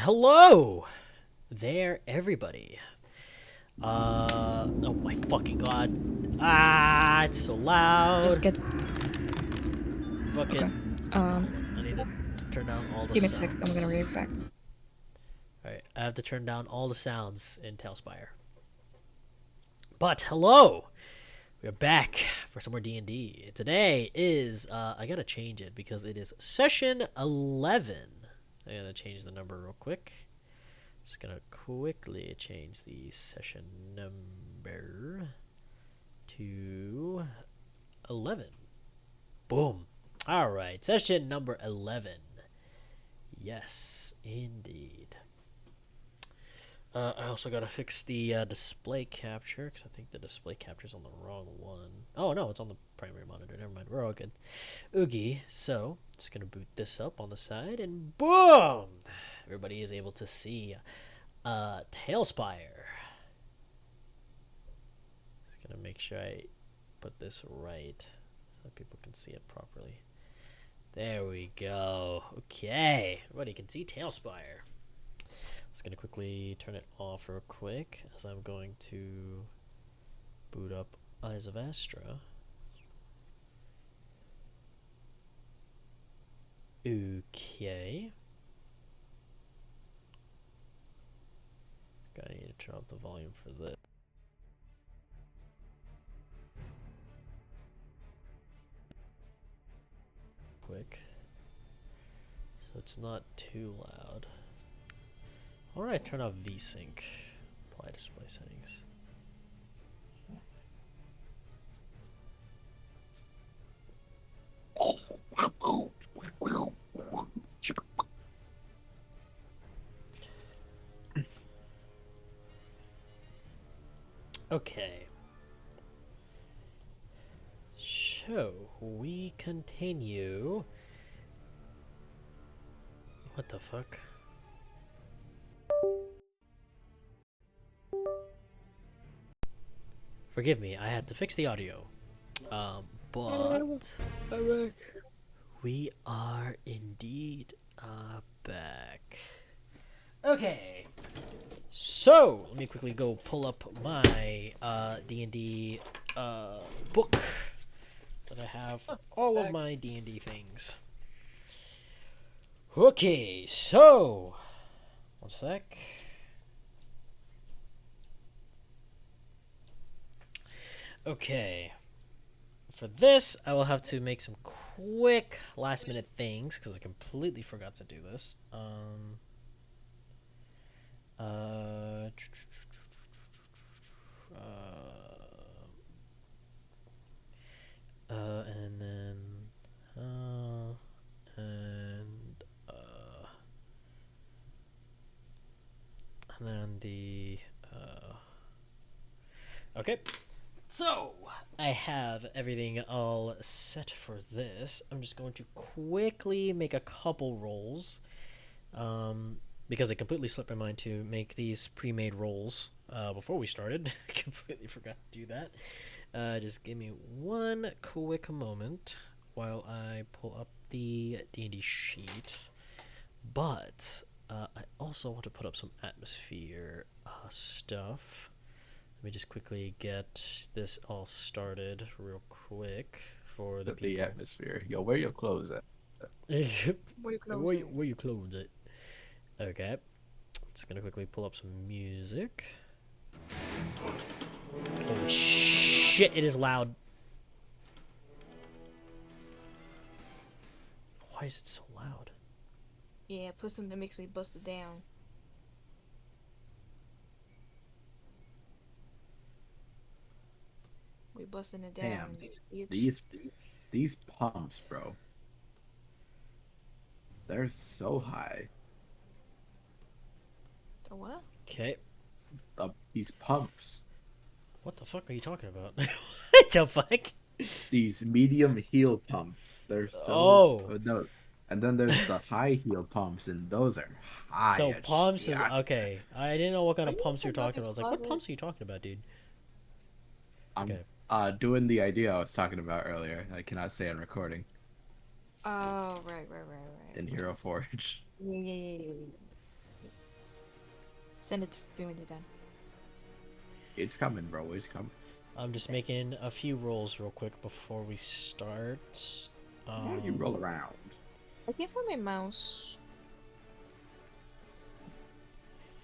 Hello there, everybody. Oh my fucking god. Ah, it's so Just loud. get. Okay. Fucking. I need to turn down all the Give me a sec. I'm gonna be sounds. right back. Alright, I have to turn down all the sounds in Tailspire. But hello! We're back for some more D&D. Today is, I gotta change it because it is session 11. I gotta change the number real quick. Just gonna quickly change the session number to 11. Boom. All right, session number 11. Yes, indeed. I also gotta fix the display capture because I think the display capture's on the wrong one. Oh no, it's on the primary monitor. Never mind, we're all good. Oogie. So just gonna boot this up on the side, and boom! Everybody is able to see Tailspire. Just gonna make sure I put this right so people can see it properly. There we go. Okay, everybody can see Tailspire. Just gonna quickly turn it off real quick as I'm going to boot up Eyes of Astra. Okay. I need to turn up the volume for this. Quick. So it's not too loud. Alright, turn off VSync. Apply display settings. Okay. So, we continue. What the fuck? Forgive me, I had to fix the audio. But we are indeed back. Okay. So, let me quickly go pull up my D&D book that I have all of my D&D things. Okay, so one sec. Okay. For this, I will have to make some quick last minute things because I completely forgot to do this. Uh, and then, and and then the, okay. So, I have everything all set for this. I'm just going to quickly make a couple rolls. Because it completely slipped my mind to make these pre-made rolls before we started. Completely forgot to do that. Just give me one quick moment while I pull up the D&D sheet. But I also want to put up some atmosphere stuff. Let me just quickly get this all started real quick for the The people. atmosphere. Yo, where your clothes at? Where you close it? Okay. Just gonna quickly pull up some music. Holy shit, it is loud. Why is it so loud? Yeah, put something that makes me bust it down. We busting it down, Damn, bitch. these pumps, bro. They're so high. The what? Okay. These pumps. What the fuck are you talking about? What the fuck? These medium heel pumps. They're so Oh. no. And then there's the high heel pumps, and those are high So as pumps is shit. okay. I didn't know what kind Are of you pumps you're in my talking about. I brother's was like, what closet? pumps are you talking about, dude? I'm Okay. doing the idea I was talking about earlier. I cannot say on recording Oh, right. in Hero Forge. Yeah. Send it to me when you're done. It's coming, bro. It's coming. I'm just making a few rolls real quick before we start. Why don't you roll around? I can't find my mouse.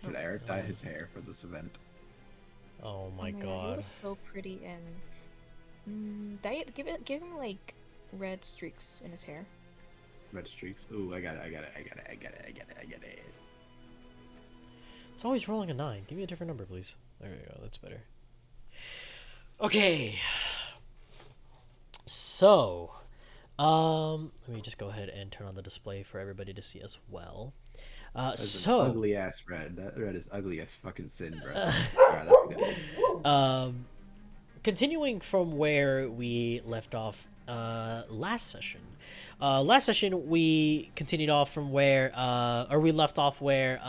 Should Eric dye his hair for this event? Oh my God, he god. looks so pretty and dye it. Give him like red streaks in his hair. Red streaks. Ooh, I got it. I got it. It's always rolling a 9. Give me a different number, please. There we go. That's better. Okay. So, let me just go ahead and turn on the display for everybody to see as well. That's an ugly ass red. That red is ugly as fucking sin, bro. Alright, that's good. Continuing from where we left off last session. Last session we continued off from where, or we left off where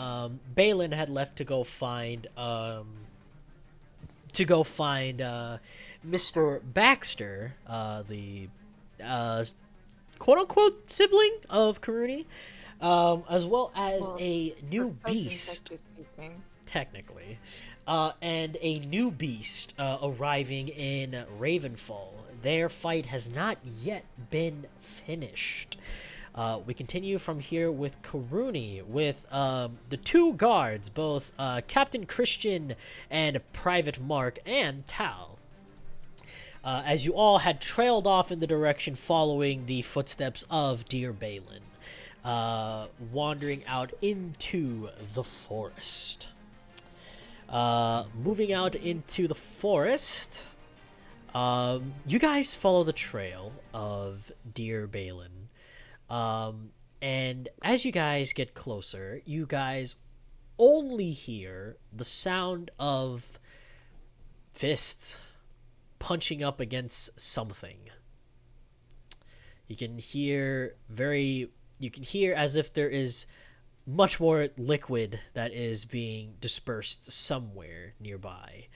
Balin had left to go find Mr. Baxter, the quote-unquote sibling of Karuni, as well as a new beast, technically, and a new beast arriving in Ravenfall. Their fight has not yet been finished. We continue from here with Karuni, with the two guards, both Captain Christian and Private Mark and Tal. As you all had trailed off in the direction following the footsteps of dear Balin, wandering out into the forest. Moving out into the forest, you guys follow the trail of dear Balin. And as you guys get closer, you guys only hear the sound of fists punching up against something. You can hear as if there is much more liquid that is being dispersed somewhere nearby.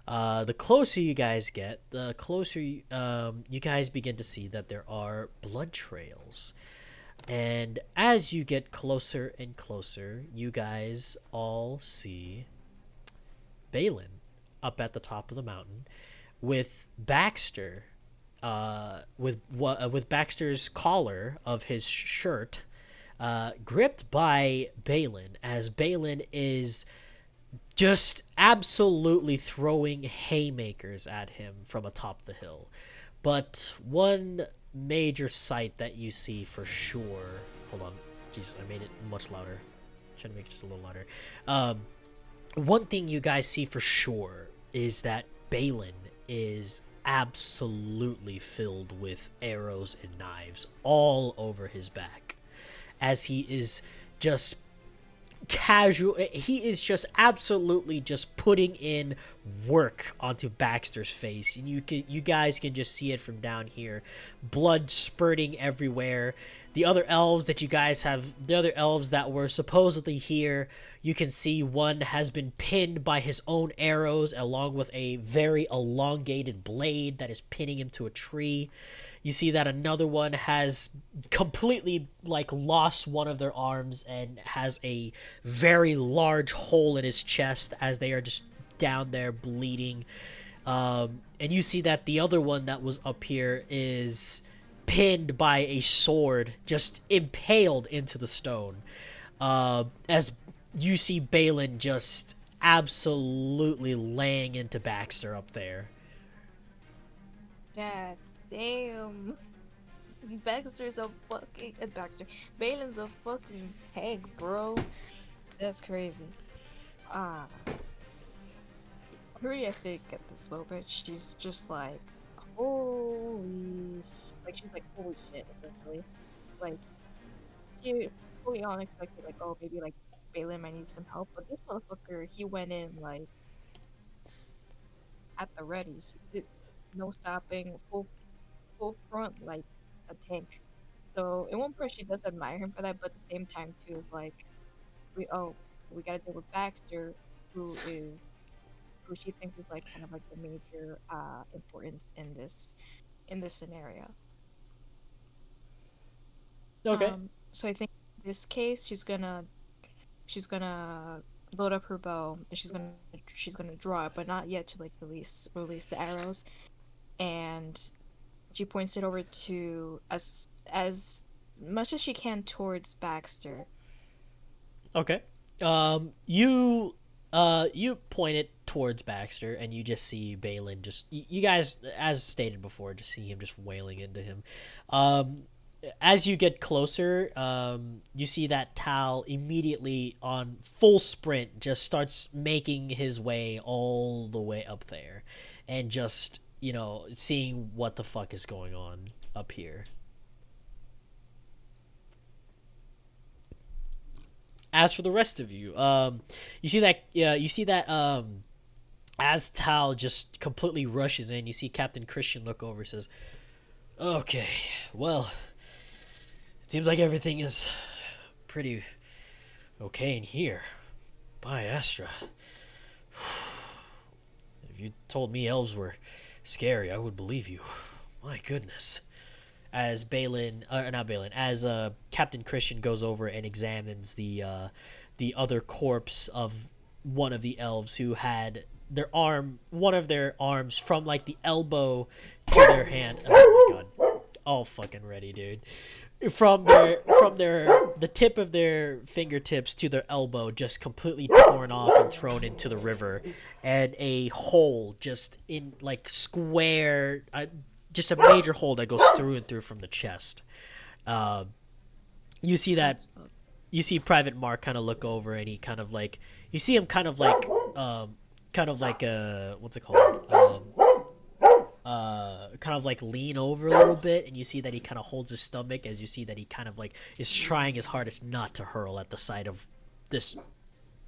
The closer you guys get, the closer you guys begin to see that there are blood trails. And as you get closer and closer, you guys all see Balin up at the top of the mountain with Baxter, with Baxter's collar of his shirt gripped by Balin, as Balin is just absolutely throwing haymakers at him from atop the hill. But one major sight that you see for sure. Hold on. Jeez, I made it much louder. Trying to make it just a little louder. One thing you guys see for sure is that Balin is absolutely filled with arrows and knives all over his back, as he is just absolutely just putting in work onto Baxter's face, and you guys can just see it from down here, blood spurting everywhere. The other elves that were supposedly here, you can see one has been pinned by his own arrows, along with a very elongated blade that is pinning him to a tree. You see that another one has completely lost one of their arms and has a very large hole in his chest, as they are just down there bleeding. And you see that the other one that was up here is pinned by a sword, just impaled into the stone. As you see Balin just absolutely laying into Baxter up there. God damn. Baxter's a fucking Balin's a fucking tank, bro. That's crazy. Pretty I think at this moment she's just like, holy she's like, holy shit, essentially. Like, she totally unexpected, like, oh, maybe like Balin might need some help, but this motherfucker, he went in like at the ready. He did no stopping, full front like a tank. So in one part she does admire him for that, but at the same time too is like, we gotta deal with Baxter, who she thinks is like kind of like the major importance in this scenario. Okay. So I think in this case she's gonna load up her bow, and she's gonna draw it, but not yet to like release the arrows. And she points it over to as much as she can towards Baxter. Okay. You point it towards Baxter, and you just see Balin. You guys, as stated before, just see him just wailing into him. Um, as you get closer, you see that Tal immediately on full sprint just starts making his way all the way up there, and just seeing what the fuck is going on up here. As for the rest of you, you see that as Tal just completely rushes in, you see Captain Christian look over and says, "Okay, well, it seems like everything is pretty okay in here. By Astra, if you told me elves were scary, I would believe you. My goodness." As Balin, not Balin, as Captain Christian goes over and examines the other corpse of one of the elves who had one of their arms from like the elbow to their hand. Oh my god, all fucking ready, dude. The tip of their fingertips to their elbow just completely torn off and thrown into the river, and a hole just in like square, just a major hole that goes through and through from the chest. Um, you see that That's you see Private Mark kind of look over, and he kind of like you see him kind of like what's it called, kind of like lean over a little bit, and you see that he kind of holds his stomach as you see that he kind of like is trying his hardest not to hurl at the sight of this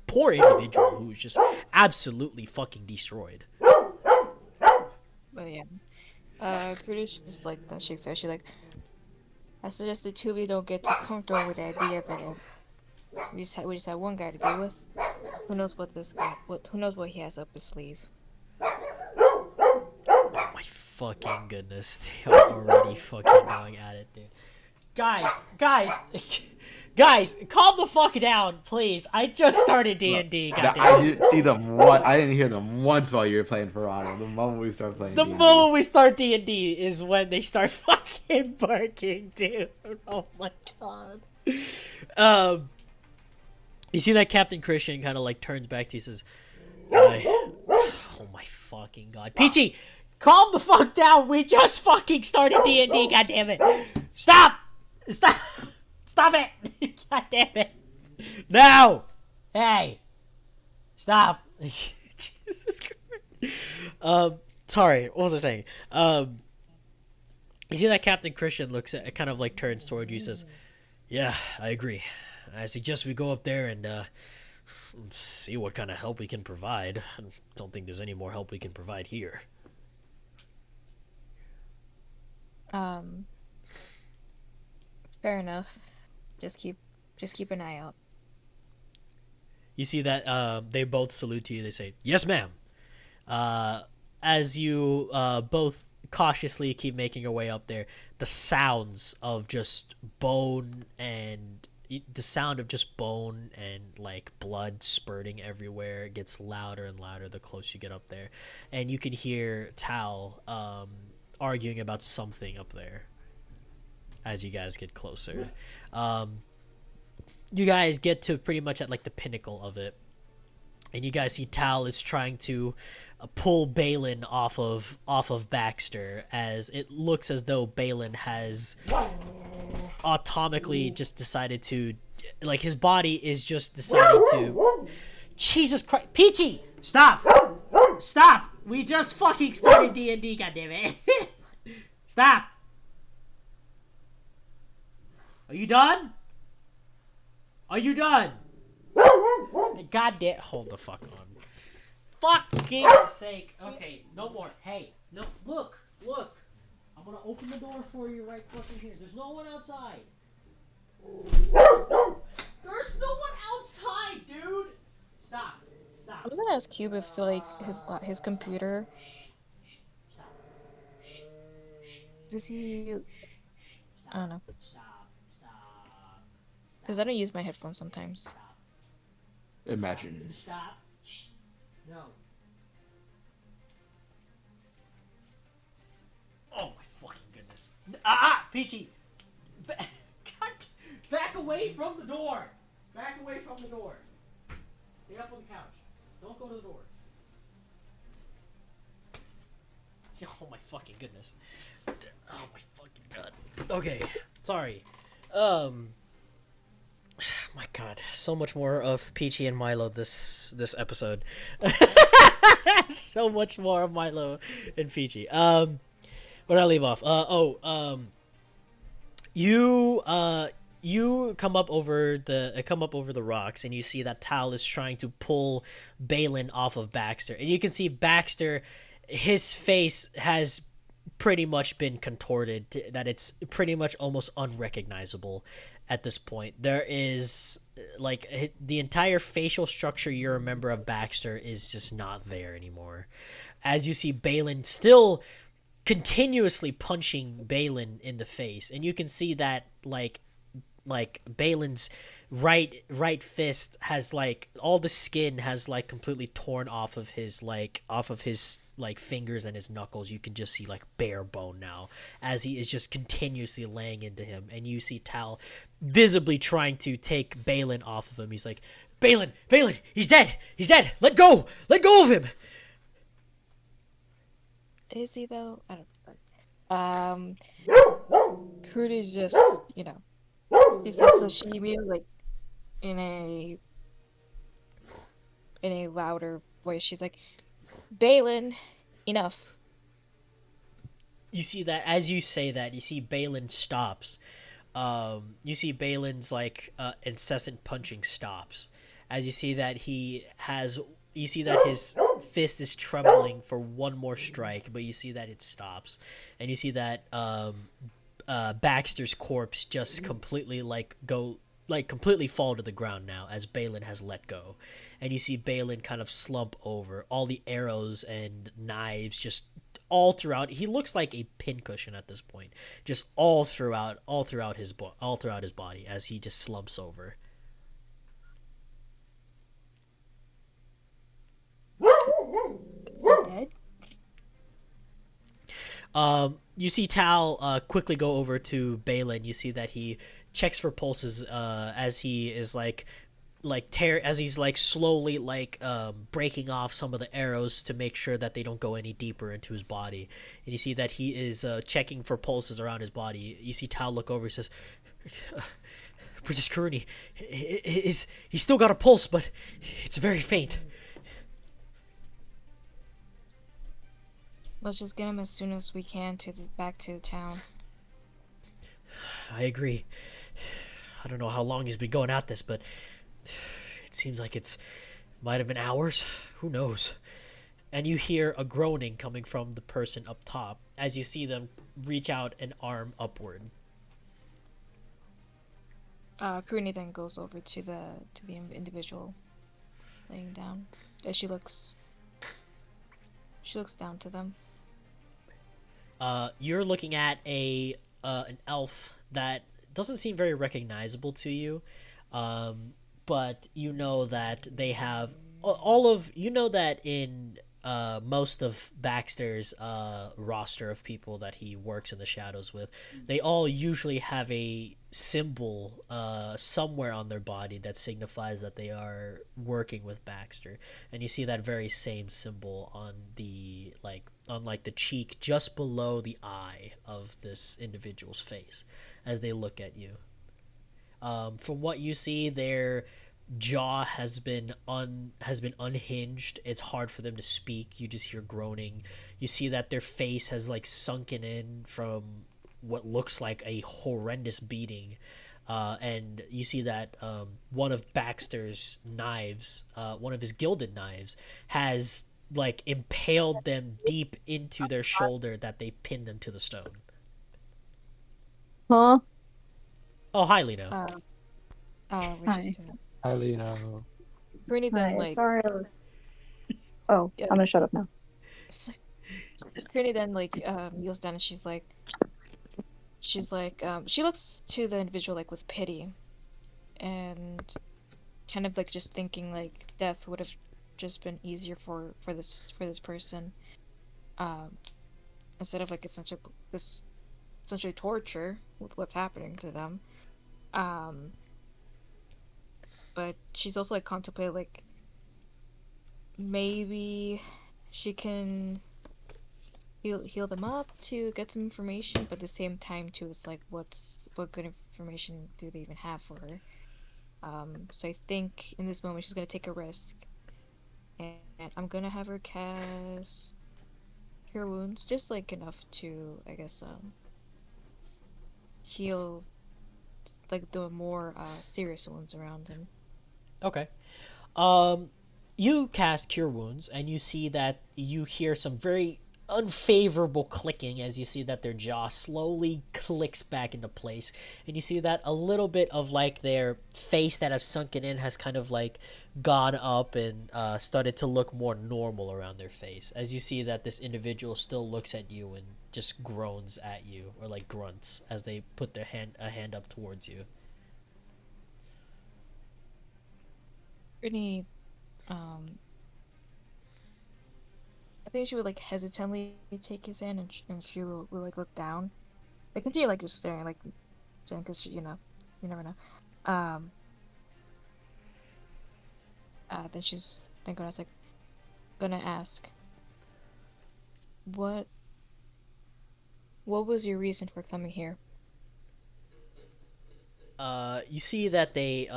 poor individual who's just absolutely fucking destroyed. but yeah. Kurdish just like then shakes her. She's like, I suggest the two of you don't get too comfortable with the idea that if we just had one guy to deal with. Who knows what this guy what who knows what he has up his sleeve. Oh my fucking goodness, they are already fucking going at it, dude. Guys, guys, calm the fuck down, please. I just started D Look, and D. I Goddamn. didn't see them one. I didn't hear them once while you were playing For Honor. The moment we started playing The D and D. moment we start D and D is when they start fucking barking, dude. Oh my god. Um, you see that Captain Christian kind of like turns back to you, says, "Oh my fucking god, Peachy, calm the fuck down. We just fucking started D and D. God damn it! Stop! Stop! Stop it! God damn it! No! Hey! Stop!" Jesus Christ. Sorry. What was I saying? You see that Captain Christian looks at, kind of like turns toward you, says, "Yeah, I agree. I suggest we go up there and see what kind of help we can provide. I don't think there's any more help we can provide here." Um, fair enough. Just keep just keep an eye out. You see that they both salute to you. They say, "Yes, ma'am." Uh, as you both cautiously keep making your way up there, the sounds of just bone and the sound of just bone and like blood spurting everywhere gets louder and louder the closer you get up there, and you can hear Tal arguing about something up there as you guys get closer. Um, you guys get to pretty much at like the pinnacle of it, and you guys see Tal is trying to pull Balin off of Baxter, as it looks as though Balin has atomically just decided to, like, his body is just deciding to. Jesus Christ, Peachy, stop, stop! We just fucking started D&D, goddammit! Stop! Are you done? Are you done? God damn! Hold the fuck on. Fucking sake. Okay, no more. Hey, no. Look, look. I'm gonna open the door for you right fucking here. There's no one outside. There's no one outside, dude. Stop. I Stop. was gonna ask Cube if like his computer Stop. does he I don't Stop. know Stop. Stop. because Stop. I don't use my headphones sometimes. Stop. Imagine. Stop. Shh. No. Oh my fucking goodness. Peachy. God. Back away from the door. Back away from the door. Stay up on the couch. Don't go to the door. Oh my fucking goodness. Oh my fucking god. Okay, sorry. Um, my god, so much more of Peachy and Milo this episode. So much more of Milo and Peachy. Where did I leave off? You you come up over the rocks and you see that Tal is trying to pull Balin off of Baxter, and you can see Baxter, his face has pretty much been contorted that it's pretty much almost unrecognizable at this point. There is like the entire facial structure you remember of Baxter is just not there anymore. As you see Balin still continuously punching Balin in the face, and you can see that Balin's right fist has like all the skin has like completely torn off of his like fingers and his knuckles. You can just see like bare bone now as he is just continuously laying into him, and you see Tal visibly trying to take Balin off of him. He's like, Balin, he's dead, let go of him. Is he though? I don't know. Crudy's just, you know, so she immediately, like, in a louder voice, she's like, Balin, enough. You see that as you say that, you see Balin stops. You see Balin's like incessant punching stops. As you see that you see that his fist is trembling for one more strike, but you see that it stops, and you see that Baxter's corpse just completely fall to the ground now as Balin has let go, and you see Balin kind of slump over. All the arrows and knives just all throughout. He looks like a pincushion at this point, just all throughout his body as he just slumps over. Is he dead? You see Tal quickly go over to Balin. You see that he checks for pulses as he is as he's like slowly breaking off some of the arrows to make sure that they don't go any deeper into his body. And you see that he is checking for pulses around his body. You see Tal look over. He says, Princess Karuni, he's still got a pulse, but it's very faint. Let's just get him as soon as we can back to the town. I agree. I don't know how long he's been going at this, but it seems like might have been hours. Who knows? And you hear a groaning coming from the person up top as you see them reach out an arm upward. Karuni then goes over to the individual laying down. As she looks down to them. You're looking at an elf that doesn't seem very recognizable to you, but you know that they have you know that in most of Baxter's roster of people that he works in the shadows with, they all usually have a symbol somewhere on their body that signifies that they are working with Baxter, and you see that very same symbol on the the cheek just below the eye of this individual's face as they look at you. From what you see, their jaw has been unhinged. It's hard for them to speak. You just hear groaning. You see that their face has sunken in from what looks like a horrendous beating, and you see that one of Baxter's knives, one of his gilded knives, has impaled them deep into their shoulder that they pinned them to the stone. Huh? Oh, hi, Lino. We're just Hi, Lino. Karuni then Hi, sorry. Oh, I'm gonna shut up now. Karuni then kneels down and she's like, she looks to the individual with pity, and kind of like just thinking like death would have just been easier for this person, um, instead of like this essentially torture with what's happening to them. Um, but she's also like contemplating like maybe she can heal them up to get some information, but at the same time too, it's like what good information do they even have for her? So I think in this moment she's gonna take a risk, and I'm gonna have her cast Cure Wounds, just like enough to, I guess, heal like the more serious wounds around him. Okay. Um, you cast Cure Wounds, and you see that you hear some very unfavorable clicking as you see that their jaw slowly clicks back into place, and you see that a little bit of like their face that has sunken in has kind of like gone up and started to look more normal around their face. As you see that this individual still looks at you and just groans at you or like grunts as they put their hand up towards you. Brittany, um, I think she would like hesitantly take his hand, and she will like look down, like continue like just staring, like saying, because you never know. Um, then she's then gonna ask, what what was your reason for coming here? You see that they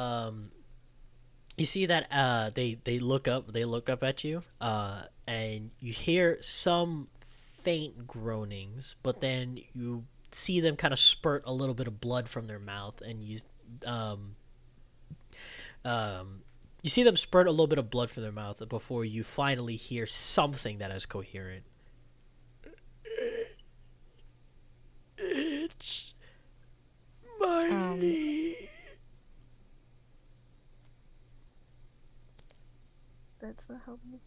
look up at you, and you hear some faint groanings, but then you see them kind of spurt a little bit of blood from their mouth, and um um you see them spurt a little bit of blood from their mouth before you finally hear something that is coherent. It's my Um, knee. that's not helping.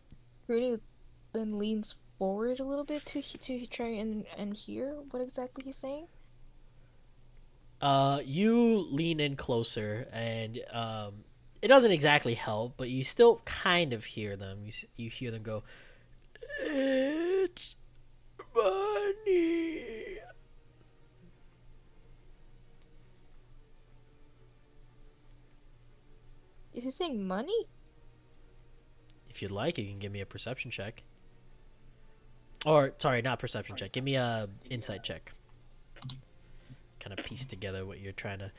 Rooney then leans forward a little bit to try and hear what exactly he's saying. You lean in closer, and it doesn't exactly help, but you still kind of hear them. You hear them go, "It's money." Is he saying money? If you'd like, you can give me a perception check. Or sorry, not perception check. Give me a insight check. Kind of piece together what you're trying to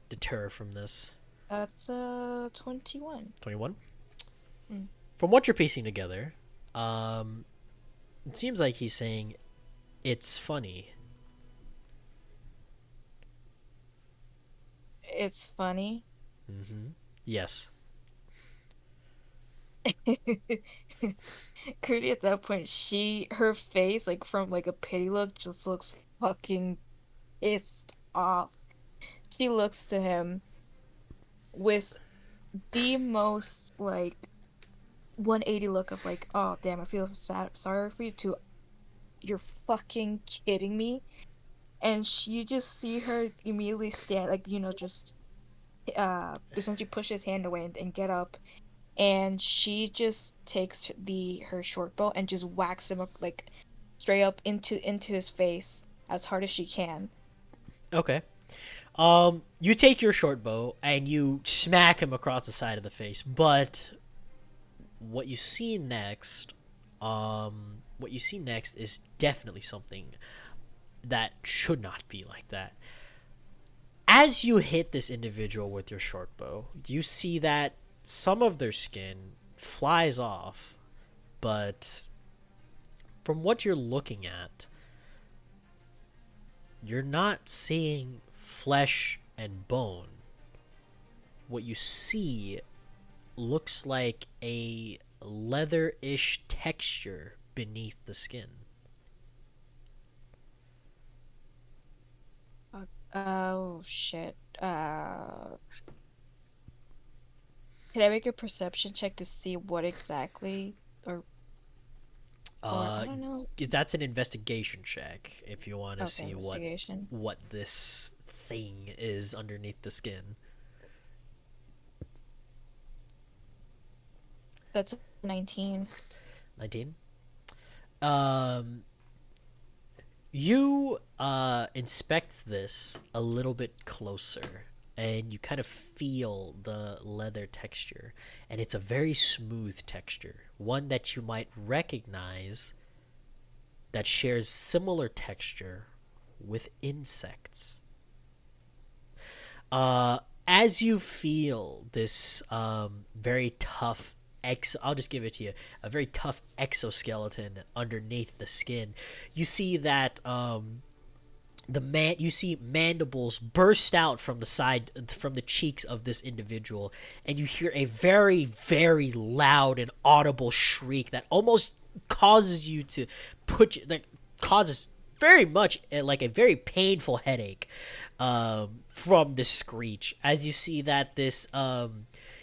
deter from this. That's 21. 21. Mm. From what you're piecing together, um, it seems like he's saying it's funny. It's funny. Mm-hmm. Yes. Crudy at that point, her face, like from like a pity look, just looks fucking pissed off. She looks to him with the most like 180 look of like, oh damn, I feel sorry for you, to you're fucking kidding me. And you just see her immediately stand, like, just essentially push his hand away and get up, and she just takes her short bow and just whacks him up like straight up into his face as hard as she can. Okay. You take your short bow and you smack him across the side of the face, but what you see next, what you see next is definitely something that should not be like that. As you hit this individual with your short bow, you see that some of their skin flies off, but from what you're looking at, you're not seeing flesh and bone. What you see looks like a leather-ish texture beneath the skin. Oh shit. Can I make a perception check to see what exactly, or I Uh, don't know. that's an investigation check if you want to Okay, see investigation. what this thing is underneath the skin. That's 19. 19. Um, you inspect this a little bit closer, and you kind of feel the leather texture, and it's a very smooth texture, one that you might recognize that shares similar texture with insects. As you feel this very tough I'll just give it to you, a very tough exoskeleton underneath the skin, you see that you see mandibles burst out from the cheeks of this individual, and you hear a very, very loud and audible shriek that almost causes you to that causes very much like a very painful headache from this screech. As you see that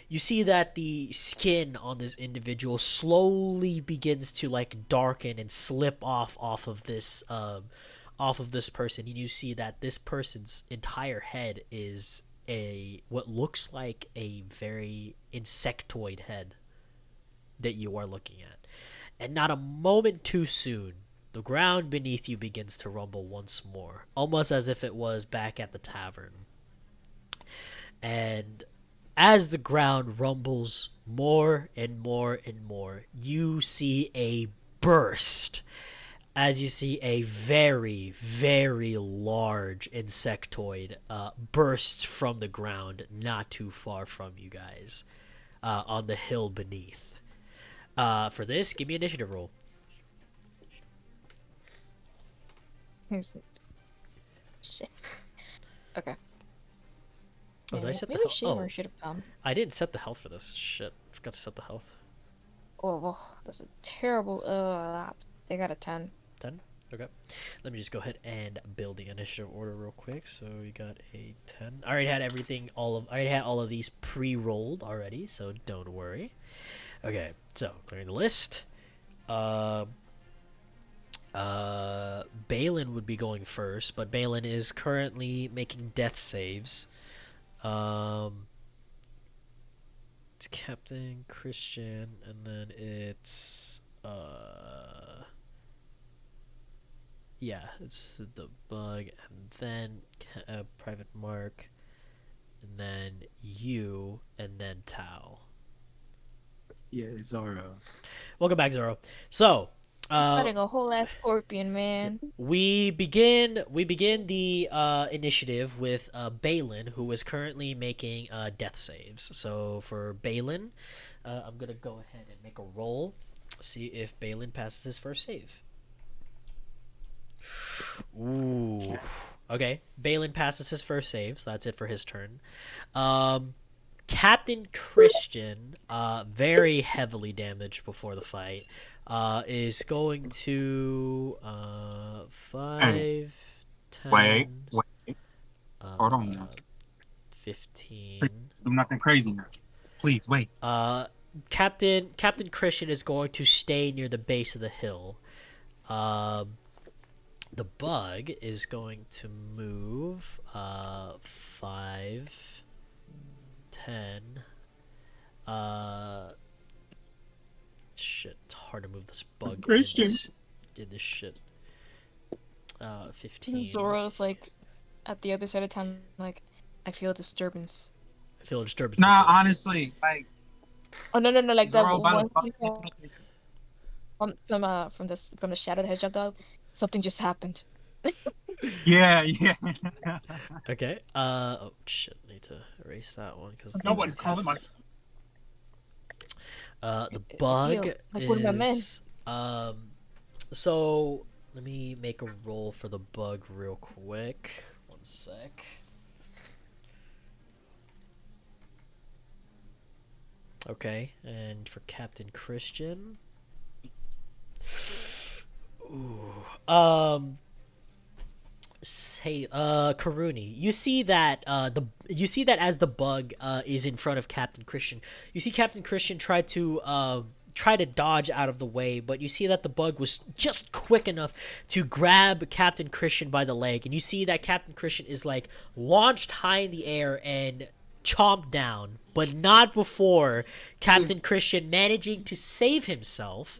you see that the skin on this individual slowly begins to like darken and slip off of this person, and you see that this person's entire head is what looks like a very insectoid head that you are looking at. And not a moment too soon, the ground beneath you begins to rumble once more, almost as if it was back at the tavern. And as the ground rumbles more and more and more, you see a burst, as you see a very, very large insectoid bursts from the ground not too far from you guys on the hill beneath. For this, give me an initiative roll. Shit. Okay. Oh, did I set the maybe health? Shamer should have come. I didn't set the health for this. Shit. Forgot to set the health. Oh, that's a terrible. They got a 10. 10? Okay. Let me just go ahead and build the initiative order real quick. So we got a 10. I already had I already had all of these pre-rolled already, so don't worry. Okay, so clearing the list. Balin would be going first, but Balin is currently making death saves. It's Captain Christian, and then it's yeah, it's the bug, and then Private Mark, and then you, and then Tao. Yeah, Zoro. Welcome back, Zoro. So, Fighting a whole ass scorpion, man. we begin the initiative with Balin, who is currently making death saves. So for Balin, I'm gonna go ahead and make a roll, see if Balin passes his first save. Ooh. Okay, Balin passes his first save, so that's it for his turn. Captain Christian, very heavily damaged before the fight, is going to 5, 10, Wait. Hold on now. 15. Do nothing crazy now. Please wait. Captain Christian is going to stay near the base of the hill. The bug is going to move 5, 10. Shit, it's hard to move this bug Christian. in this shit. 15. Zoro's like at the other side of town, like, I feel a disturbance. I feel a disturbance. Nah, honestly, like. Oh no, like Zoro that one from the Shadow the Hedgehog dog. Something just happened. Yeah. Okay. Oh shit, I need to erase that one because Nobody's calling my. the bug like one of my men. is so let me make a roll for the bug real quick. One sec. Okay, and for Captain Christian. Ooh. Say, Karuni, you see that as the bug is in front of Captain Christian, you see Captain Christian try to dodge out of the way, but you see that the bug was just quick enough to grab Captain Christian by the leg, and you see that Captain Christian is like launched high in the air and chomped down, but not before Captain Christian managing to save himself.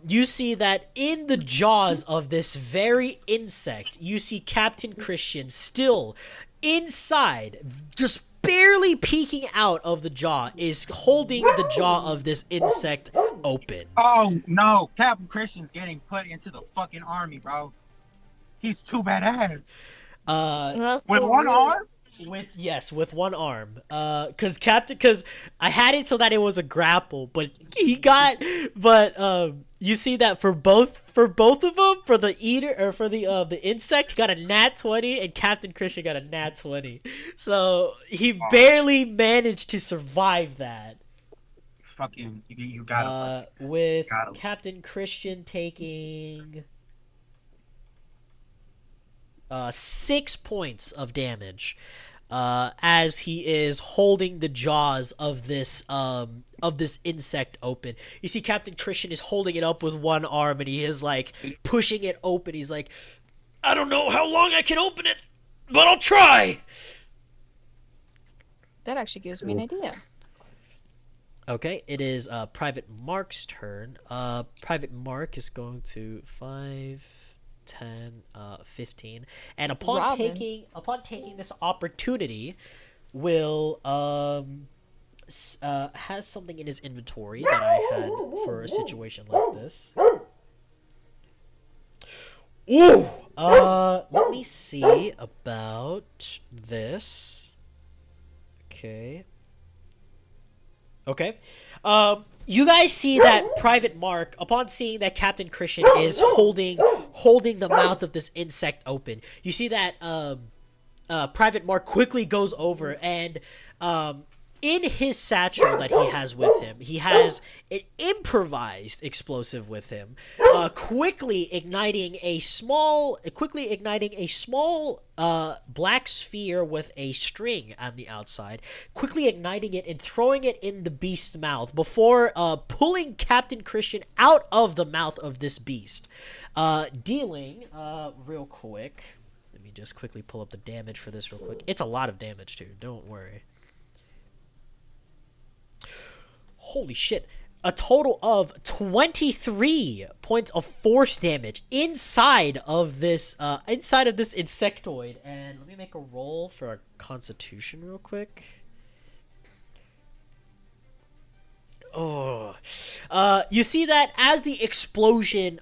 You see that in the jaws of this very insect, you see Captain Christian still inside, just barely peeking out of the jaw, is holding the jaw of this insect open. Oh no, Captain Christian's getting put into the fucking army, bro. He's too badass. With one arm? With one arm. Cause I had it so that it was a grapple, but you see that for both of them, for the eater or for the insect, he got a nat 20 and Captain Christian got a nat 20. So he barely managed to survive that. Fucking, you gotta with Captain Christian taking 6 points of damage as he is holding the jaws of this insect open. You see Captain Christian is holding it up with one arm and he is like pushing it open. He's like, I don't know how long I can open it, but I'll try. That actually gives me an idea. Okay, it is Private Mark's turn. Private Mark is going to 5, 10, 15, and upon taking this opportunity, will has something in his inventory that I had for a situation like this. Ooh. Let me see about this. Okay. You guys see that Private Mark, upon seeing that Captain Christian is holding the mouth of this insect open, you see that Private Mark quickly goes over and in his satchel that he has with him, he has an improvised explosive with him, quickly igniting a small black sphere with a string on the outside, quickly igniting it and throwing it in the beast's mouth before pulling Captain Christian out of the mouth of this beast, dealing real quick. Let me just quickly pull up the damage for this real quick. It's a lot of damage too, don't worry. Holy shit. A total of 23 points of force damage inside of this insectoid. And let me make a roll for a constitution real quick. Oh. You see that as the explosion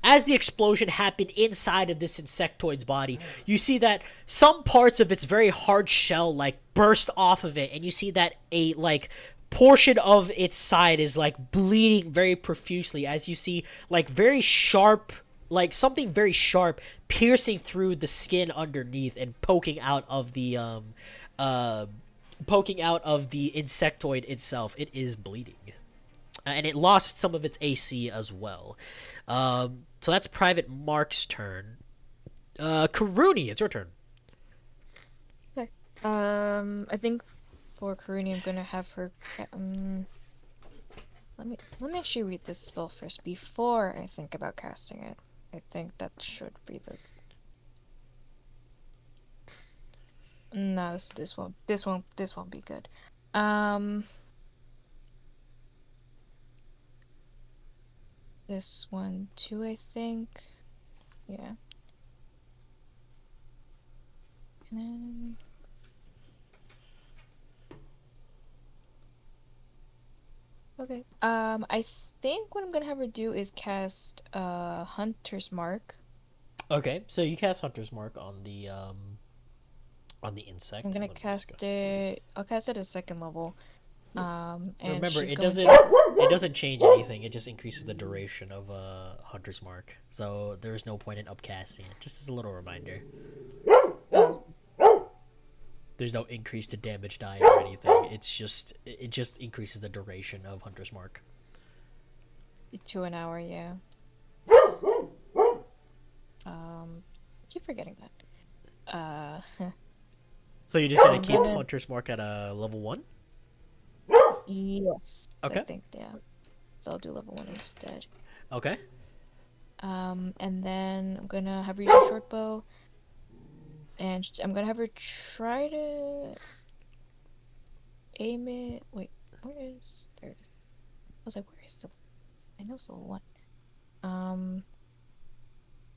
happened inside of this insectoid's body, you see that some parts of its very hard shell like burst off of it, and you see that a like portion of its side is like bleeding very profusely as you see like very sharp, like something very sharp piercing through the skin underneath and poking out of the insectoid itself. It is bleeding. And it lost some of its AC as well. So that's Private Mark's turn. Karuni, it's your turn. Okay. I think for Karuni, I'm gonna have her. Let me actually read this spell first before I think about casting it. I think that should be the. No, this won't be good. This one too, I think. Yeah. And then... Okay. I think what I'm gonna have her do is cast Hunter's Mark. Okay, so you cast Hunter's Mark on the insect. I'm gonna cast it. I'll cast it at 2nd level. And remember, it doesn't change anything. It just increases the duration of Hunter's Mark. So there's no point in upcasting it. Just as a little reminder. There's no increase to damage die or anything. It just increases the duration of Hunter's Mark. To an hour, yeah. Keep forgetting that. So you're just gonna keep Hunter's Mark at a level 1? Yes. Okay. I think, yeah. So I'll do level 1 instead. Okay. And then I'm gonna have her use a short bow. And I'm gonna have her try to... aim it. Wait, where is there? I was like, where is the? I know it's the one.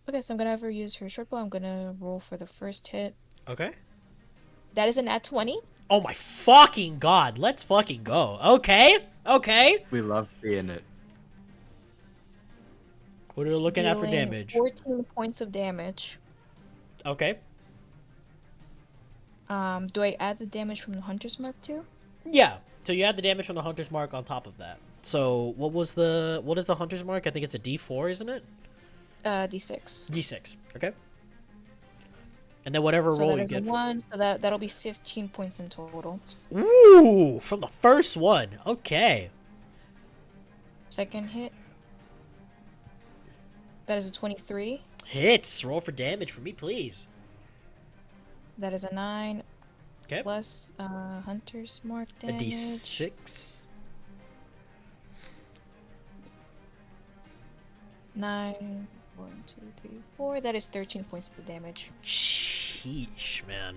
Okay, so I'm gonna have her use her short bow. I'm gonna roll for the first hit. Okay. That is an at 20. Oh my fucking god! Let's fucking go. Okay. Okay. We love seeing it. What are we looking at for Dealing damage? 14 points of damage. Okay. Do I add the damage from the Hunter's Mark too? Yeah. So you add the damage from the Hunter's Mark on top of that. So what is the Hunter's Mark? I think it's a D4, isn't it? D6. D6. Okay. And then whatever So roll that you is a get. 1, so that'll be 15 points in total. Ooh, from the first one. Okay. Second hit. That is a 23. Hits. Roll for damage for me, please. That is a 9. Okay. Plus Hunter's Mark A damage. D6. 9. 1, 2, 3, 4. That is 13 points of damage. Sheesh, man.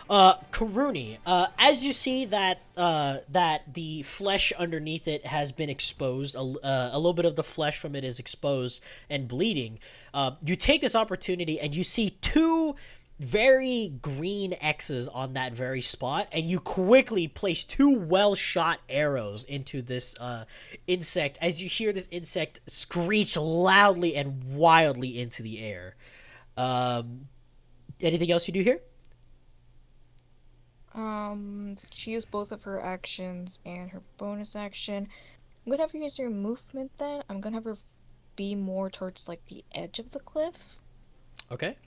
Karuni, as you see that the flesh underneath it has been exposed, a little bit of the flesh from it is exposed and bleeding, you take this opportunity and you see two very green X's on that very spot, and you quickly place two well-shot arrows into this insect as you hear this insect screech loudly and wildly into the air. Anything else you do here? She used both of her actions and her bonus action. I'm gonna have her use her movement then. I'm gonna have her be more towards like the edge of the cliff. Okay.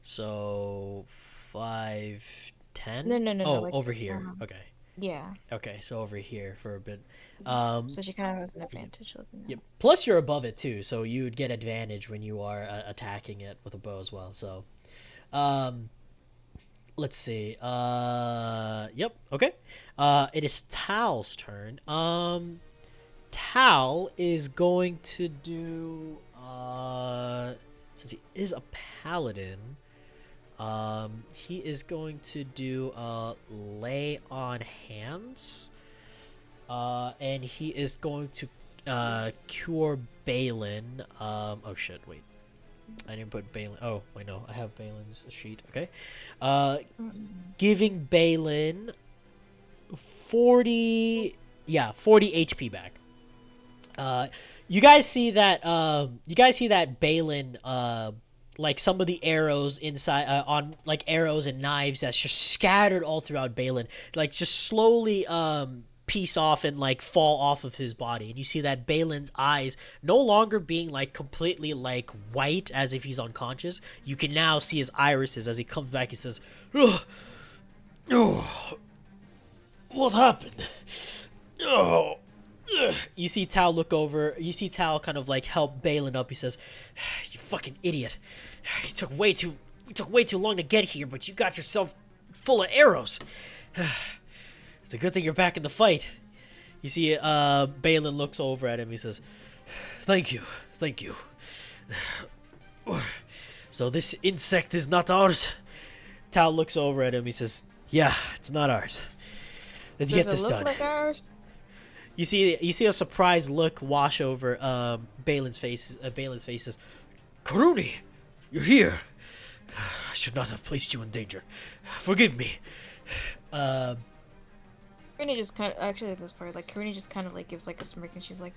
So 5, 10? No, Oh, like, over here. Okay. Yeah. Okay, so over here for a bit. So she kind of has an advantage looking at. Yep. Plus you're above it too, so you would get advantage when you are attacking it with a bow as well. So, let's see. Yep. Okay. It is Tal's turn. Tal is going to do. Since he is a paladin, he is going to do lay on hands. And he is going to cure Balin. Oh shit! Wait. I didn't put Balin. Oh, wait, no. I have Balin's sheet. Okay. Giving Balin 40 HP back. You guys see that Balin like some of the arrows inside on like arrows and knives that's just scattered all throughout Balin, like just slowly piece off and like fall off of his body, and you see that Balin's eyes no longer being like completely like white as if he's unconscious. You can now see his irises as he comes back. He says, "Oh, what happened? Oh." You see Tal look over. You see Tal kind of like help Balin up. He says, "You fucking idiot! You took way too long to get here, but you got yourself full of arrows. It's a good thing you're back in the fight." You see, Balin looks over at him. He says, "Thank you. So this insect is not ours?" Tal looks over at him. He says, "Yeah, it's not ours. Let's get this done." Does it look like ours? You see a surprised look wash over Balin's face. Balin's face says, "Karuni, you're here. I should not have placed you in danger. Forgive me." Karina just kind of actually at this part, like Karina just kind of like gives like a smirk, and she's like,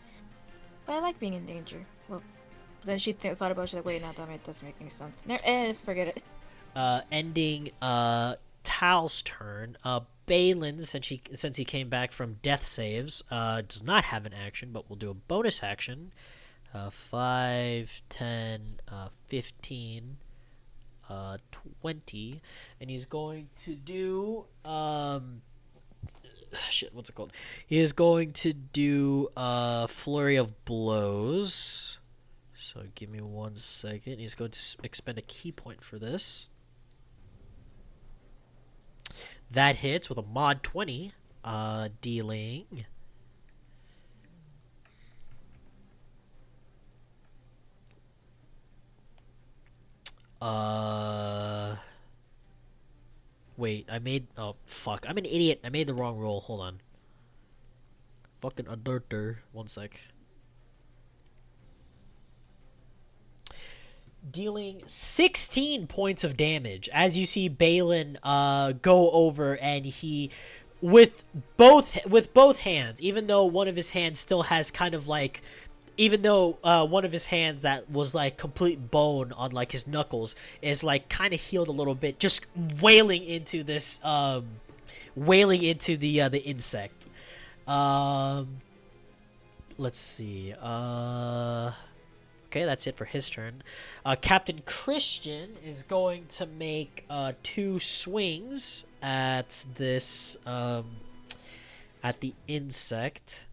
"But I like being in danger." Well, then she thought about it. She's like, "Wait, no, that doesn't make any sense." Forget it. Ending Tal's turn. Balin, since he came back from death saves, does not have an action, but will do a bonus action. 5, 10, 15, 20, and he's going to do what's it called? He is going to do flurry of blows. So give me 1 second. He's going to expend a key point for this. That hits with a mod 20, dealing 1 Wait, oh, fuck. I'm an idiot. I made the wrong roll. Hold on. Fucking adulter. One sec. Dealing 16 points of damage as you see Balin go over, and he with both hands, even though one of his hands still has kind of like, even though one of his hands that was like complete bone on like his knuckles is like kind of healed a little bit, just wailing into this the insect. Let's see. Okay, that's it for his turn. Captain Christian is going to make 2 swings at this at the insect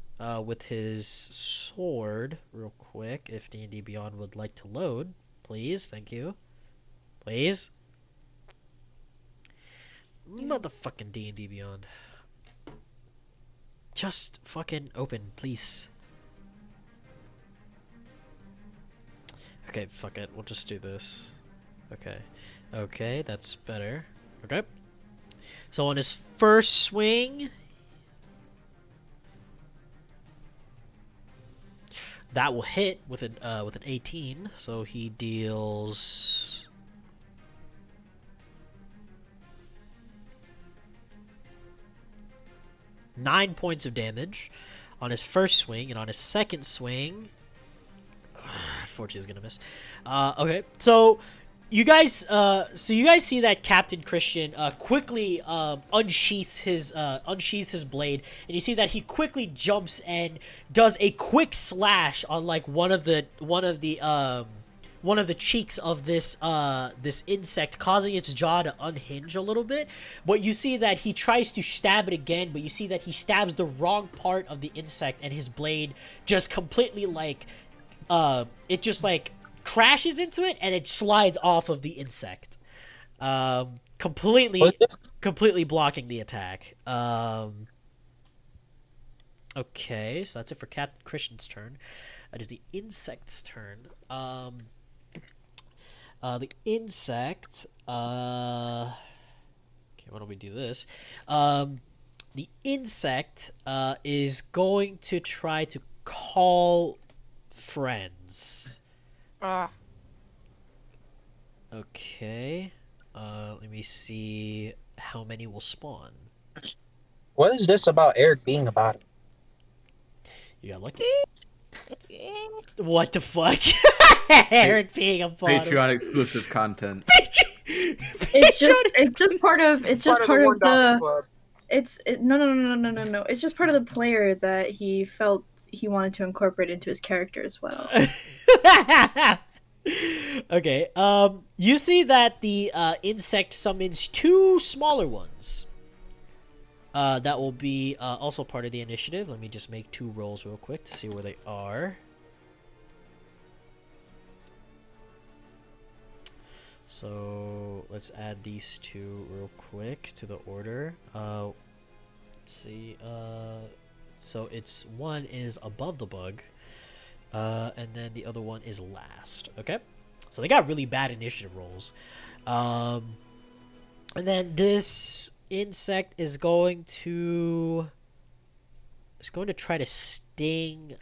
with his sword real quick. If D&D Beyond would like to load, please. Thank you. Please. Motherfucking D&D Beyond. Just fucking open, please. Okay, fuck it. We'll just do this. Okay. Okay, that's better. Okay. So on his first swing, that will hit with an 18. So he deals 9 points of damage on his first swing, and on his second swing, unfortunately, is gonna miss. Okay, so you guys see that Captain Christian quickly unsheaths his blade, and you see that he quickly jumps and does a quick slash on like one of the cheeks of this insect, causing its jaw to unhinge a little bit. But you see that he tries to stab it again, but you see that he stabs the wrong part of the insect, and his blade just completely like it just like crashes into it, and it slides off of the insect, completely blocking the attack. Okay, so that's it for Captain Christian's turn. It is the insect's turn. The insect. Okay, why don't we do this? The insect is going to try to call friends. Okay. Let me see how many will spawn. What is this about Eric being about it? You got lucky. What the fuck? Eric being a bottom. Patreon exclusive content. It's just part of the no. It's just part of the player that he felt he wanted to incorporate into his character as well. Okay. You see that the insect summons 2 smaller ones. That will be also part of the initiative. Let me just make 2 rolls real quick to see where they are. So let's add these 2 real quick to the order. Let's see. So it's one is above the bug, and then the other one is last. Okay, so they got really bad initiative rolls. And then this insect is going to try to sting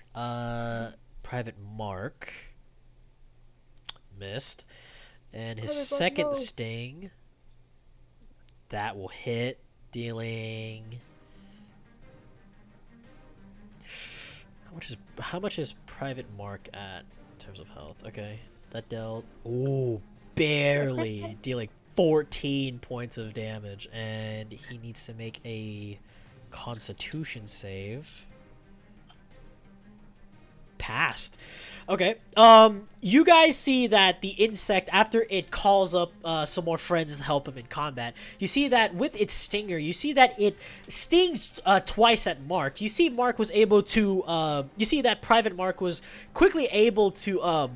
Private Mark. Missed. And his second sting, that will hit, dealing how much is Private Mark at in terms of health? Okay, that dealt barely, dealing 14 points of damage, and he needs to make a Constitution save. Passed. Okay. You guys see that the insect, after it calls up some more friends to help him in combat, you see that with its stinger, you see that it stings twice at Mark. You see Mark was able to you see that Private Mark was quickly able to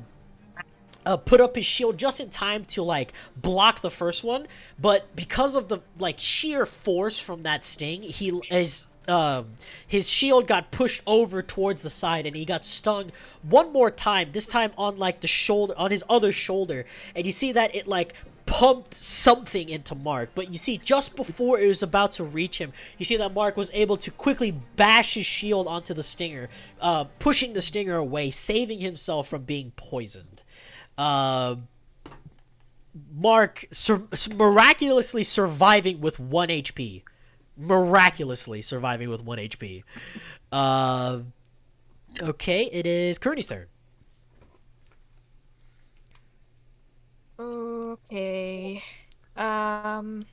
put up his shield just in time to like block the first one, but because of the like sheer force from that sting, his shield got pushed over towards the side, and he got stung one more time, this time on like the shoulder, on his other shoulder, and you see that it like pumped something into Mark, but you see, just before it was about to reach him, you see that Mark was able to quickly bash his shield onto the stinger, pushing the stinger away, saving himself from being poisoned. Mark miraculously surviving with 1 HP. Miraculously surviving with 1 HP. Okay, it is Kearney's turn. Okay. Mm,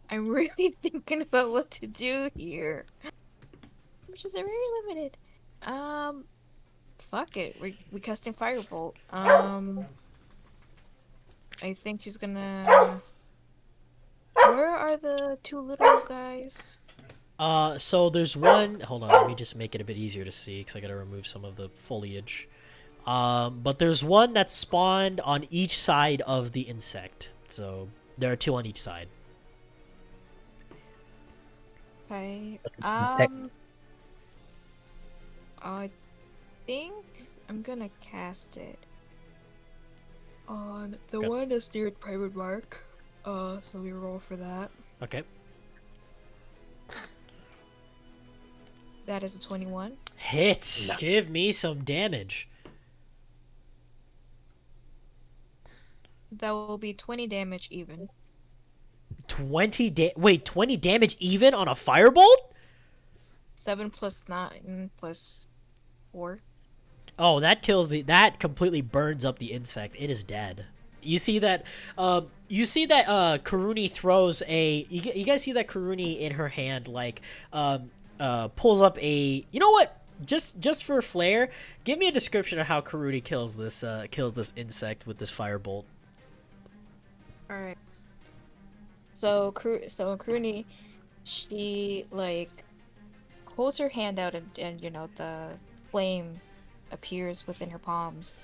I'm really thinking about what to do here. Which is very limited. Fuck it. We casting Firebolt. I think she's gonna. Where are the 2 little guys? So there's one. Hold on, let me just make it a bit easier to see because I gotta remove some of the foliage. But there's one that spawned on each side of the insect. So there are 2 on each side. Okay. Insect. I think I'm gonna cast it on the Good. one that's near Private Mark. So we roll for that. Okay. That is a 21. Hits. No. Give me some damage. That will be 20 damage even. 20 damage even on a firebolt? 7 plus 9 plus 4. Oh, that completely burns up the insect. It is dead. You see that Karuni throws a you guys see that Karuni in her hand pulls up a, you know what? Just for flair, give me a description of how Karuni kills this insect with this firebolt. All right. So Kruni, she holds her hand out and the flame appears within her palms,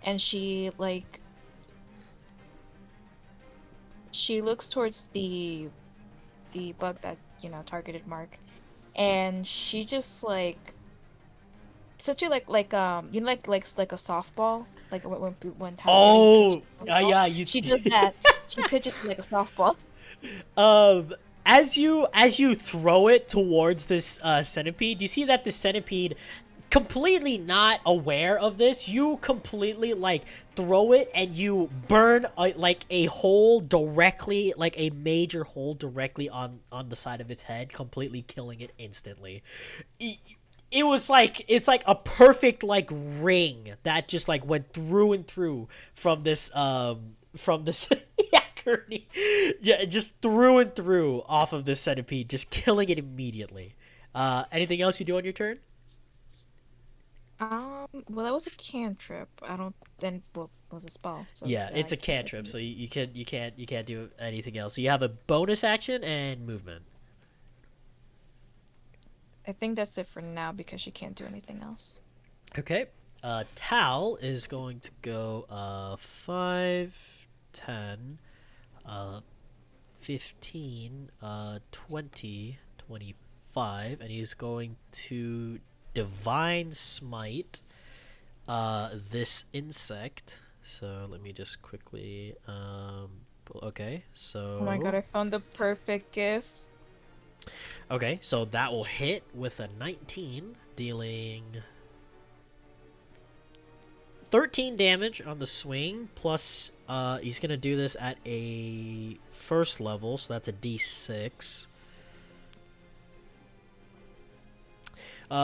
and she looks towards the bug that targeted Mark, and she just essentially like a softball, like when how you pitch a softball. Yeah, you She does that. She pitches it like a softball. As you throw it towards this centipede, you see that the centipede, completely not aware of this, you completely throw it and you burn a hole directly, a major hole directly on the side of its head, completely killing it instantly. It was it's like a perfect ring that just went through and through from this yeah, Kearney. Yeah, just through and through off of this centipede, just killing it immediately. Anything else you do on your turn? Well, that was a cantrip. I don't. Then, well, it was a spell. So Yeah, it's I a cantrip, so you can't do anything else. So you have a bonus action and movement. I think that's it for now because she can't do anything else. Okay. Tal is going to go 5, 10, 15, 20, 25, and he's going to Divine Smite this insect. So let me just quickly okay, so Oh my god, I found the perfect gift. okay, so that will hit with a 19, dealing 13 damage on the swing, plus he's gonna do this at a first level, so that's a d6.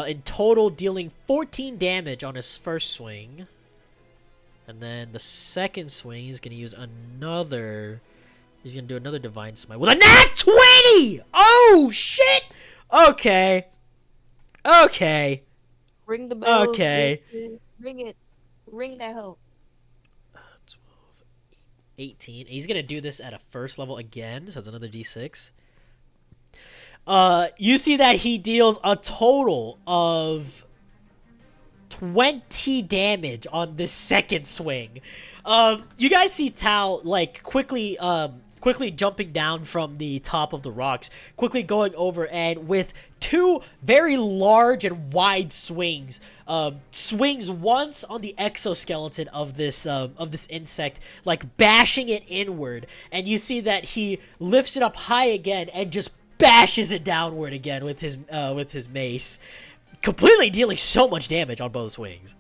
In total, dealing 14 damage on his first swing. And then the second swing, he's gonna use another. He's gonna do another Divine Smite with a nat 20! Oh shit! Okay. Okay. Ring the bell. Okay. Ring it. Ring that hoe. 12, 18. He's gonna do this at a first level again, so that's another d6. You see that he deals a total of 20 damage on this second swing. You guys see Tal like quickly jumping down from the top of the rocks, quickly going over, and with two very large and wide swings, swings once on the exoskeleton of this insect, like bashing it inward, and you see that he lifts it up high again and just bashes it downward again with his mace, completely dealing so much damage on both swings.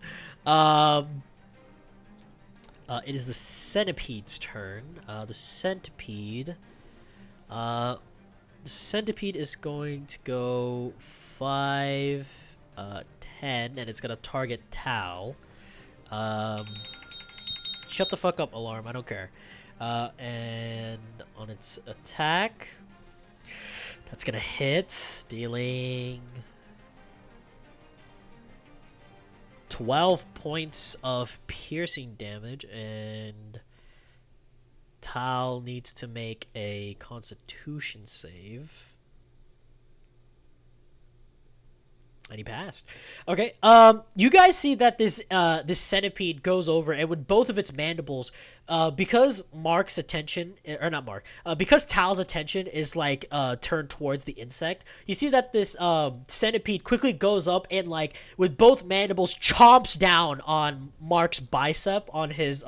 It is the centipede's turn. The centipede is going to go 5, 10, and it's gonna target Tal. Shut the fuck up, alarm. I don't care. And on its attack, that's gonna hit, dealing 12 points of piercing damage, and Tal needs to make a Constitution save. And he passed. Okay, you guys see that this centipede goes over, and with both of its mandibles, because Mark's attention, or not Mark, because Tal's attention is like turned towards the insect, you see that this centipede quickly goes up and like with both mandibles chomps down on Mark's bicep on his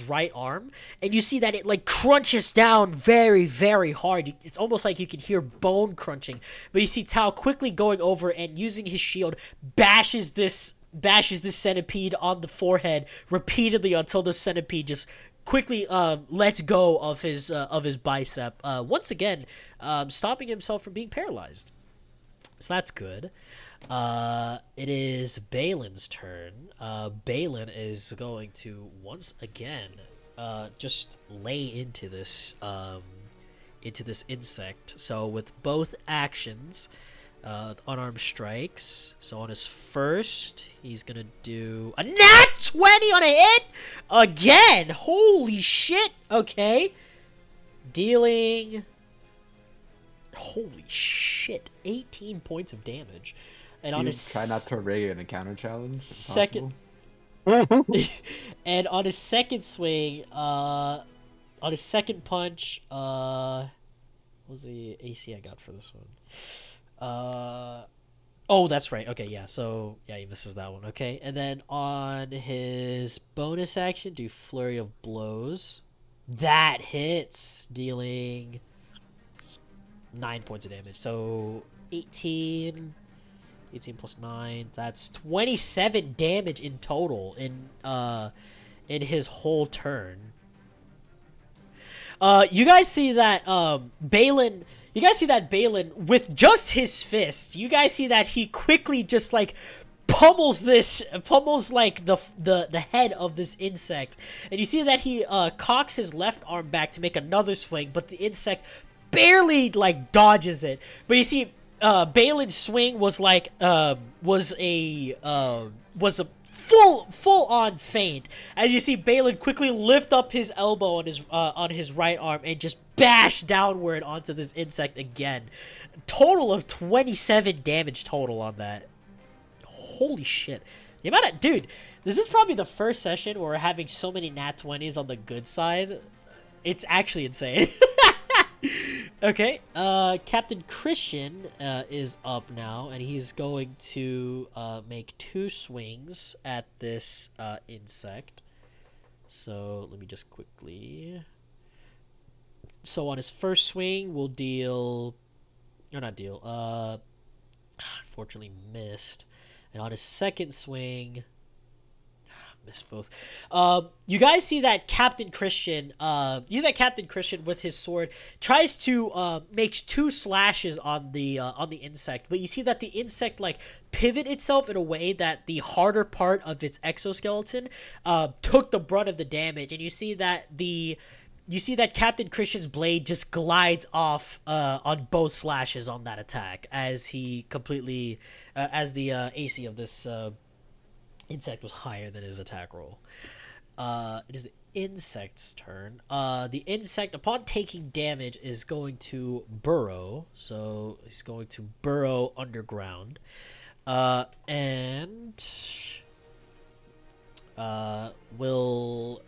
right arm, and you see that it like crunches down very, very hard. It's almost like you can hear bone crunching, but you see Tal quickly going over and using his shield bashes this centipede on the forehead repeatedly until the centipede just quickly lets go of his bicep, once again stopping himself from being paralyzed. So that's good. It is Balin's turn. Balin is going to once again just lay into this insect. So with both actions, unarmed strikes. So on his first, he's gonna do a nat 20 on a hit again. Holy shit. Okay, dealing, holy shit, 18 points of damage. And on his try not to rig in a counter challenge. Second, and on his second swing, on his second punch, what was the AC I got for this one? Oh, that's right. Okay, yeah. So yeah, he misses that one. Okay, and then on his bonus action, do flurry of blows. That hits, dealing 9 points of damage. So 18 plus 9. That's 27 damage in total in his whole turn. You guys see that Balin. You guys see that Balin, with just his fists, you guys see that he quickly just like pummels like the head of this insect, and you see that he cocks his left arm back to make another swing, but the insect barely like dodges it. But you see, Balin's swing was like was a full on feint, as you see Balin quickly lift up his elbow on his right arm and just bash downward onto this insect again. Total of 27 damage total on that. Holy shit. The amount of, dude, this is probably the first session where we're having so many nat 20s on the good side. It's actually insane. Okay, Captain Christian is up now, and he's going to make 2 swings at this insect. So let me just quickly. So on his first swing, we'll deal, or not deal. Unfortunately missed, and on his second swing, missed both. You guys see that Captain Christian, with his sword tries to makes 2 slashes on the insect, but you see that the insect like pivot itself in a way that the harder part of its exoskeleton took the brunt of the damage, and you see that Captain Christian's blade just glides off on both slashes on that attack, as he completely as the AC of this insect was higher than his attack roll. It is the insect's turn. The insect, upon taking damage, is going to burrow. So he's going to burrow underground. And we'll,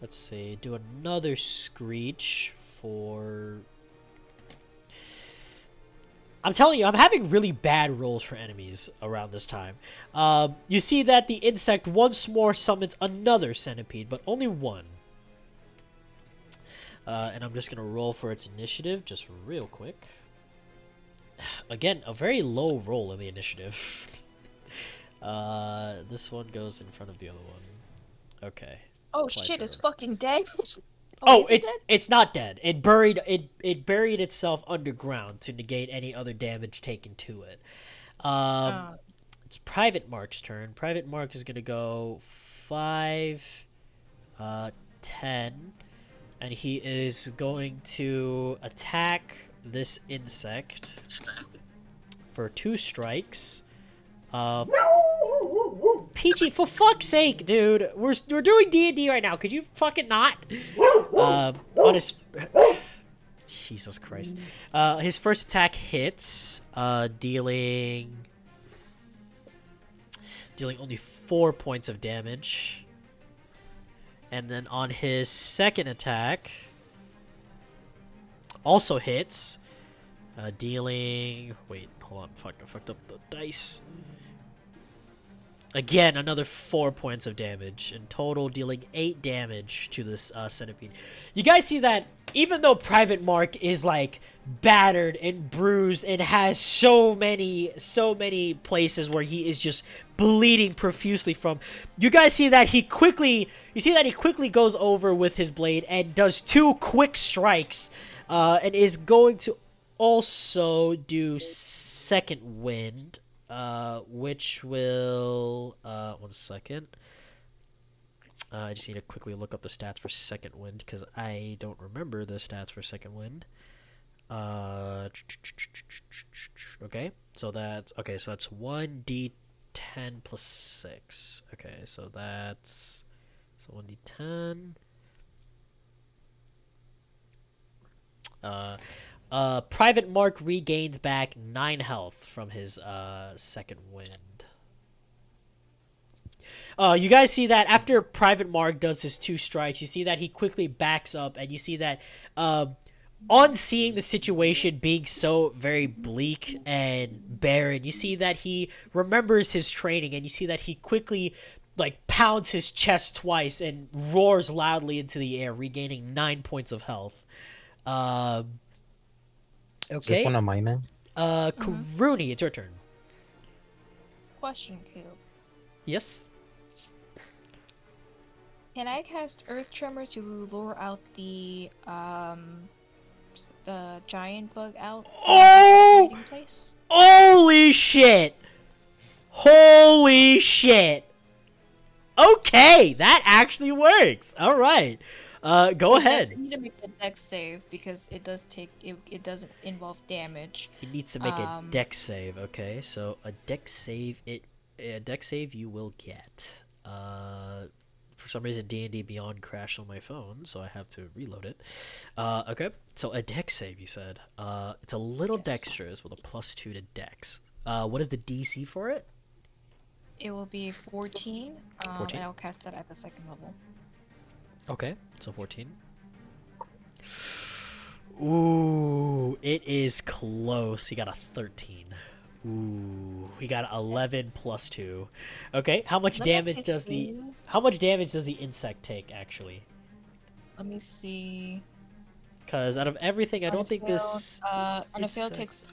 let's see, do another screech for... I'm telling you, I'm having really bad rolls for enemies around this time. You see that the insect once more summons another centipede, but only one. And I'm just going to roll for its initiative just real quick. Again, a very low roll in the initiative. This one goes in front of the other one. Okay. Oh shit, it's fucking dead. Oh, it's not dead. It buried itself underground to negate any other damage taken to it. It's Private Mark's turn. Private Mark is gonna go 5, 10, and he is going to attack this insect for 2 strikes. Peachy, for fuck's sake, dude, we're doing D&D right now. Could you fucking not? On his Jesus Christ, his first attack hits, dealing only 4 points of damage, and then on his second attack, also hits, dealing. Wait, hold on, I fucked up the dice. Again, another 4 points of damage. In total, dealing 8 damage to this centipede. You guys see that even though Private Mark is, like, battered and bruised and has so many places where he is just bleeding profusely from, you guys see that he quickly goes over with his blade and does 2 quick strikes, and is going to also do Second Wind. Which will, 1 second. I just need to quickly look up the stats for Second Wind, because I don't remember the stats for Second Wind. Okay, so that's 1d10 plus 6. Okay, so that's 1d10. Private Mark regains back 9 health from his Second Wind. You guys see that after Private Mark does his 2 strikes, you see that he quickly backs up, and you see that on seeing the situation being so very bleak and barren, you see that he remembers his training, and you see that he quickly, like, pounds his chest twice and roars loudly into the air, regaining 9 points of health. Okay. Is this one of my men? Karuni, it's your turn. Question, Caleb. Yes? Can I cast Earth Tremor to lure out the giant bug out from Oh! hiding place? Holy shit! Holy shit! Okay, that actually works. All right. Go ahead. You need to make a dex save because it does doesn't involve damage. It needs to make a dex save. Okay, so a dex save you will get. For some reason D&D Beyond crashed on my phone, so I have to reload it. Okay, so a dex save, you said. It's a little dexterous with a +2 to dex. What is the DC for it? It will be 14. 14. And I'll cast that at the 2nd level. Okay, so 14. Ooh, it is close. He got a 13. Ooh, he got 11 plus 2. Okay, how much damage does the insect take actually? Let me see. Because out of everything, I don't think this. On a fail takes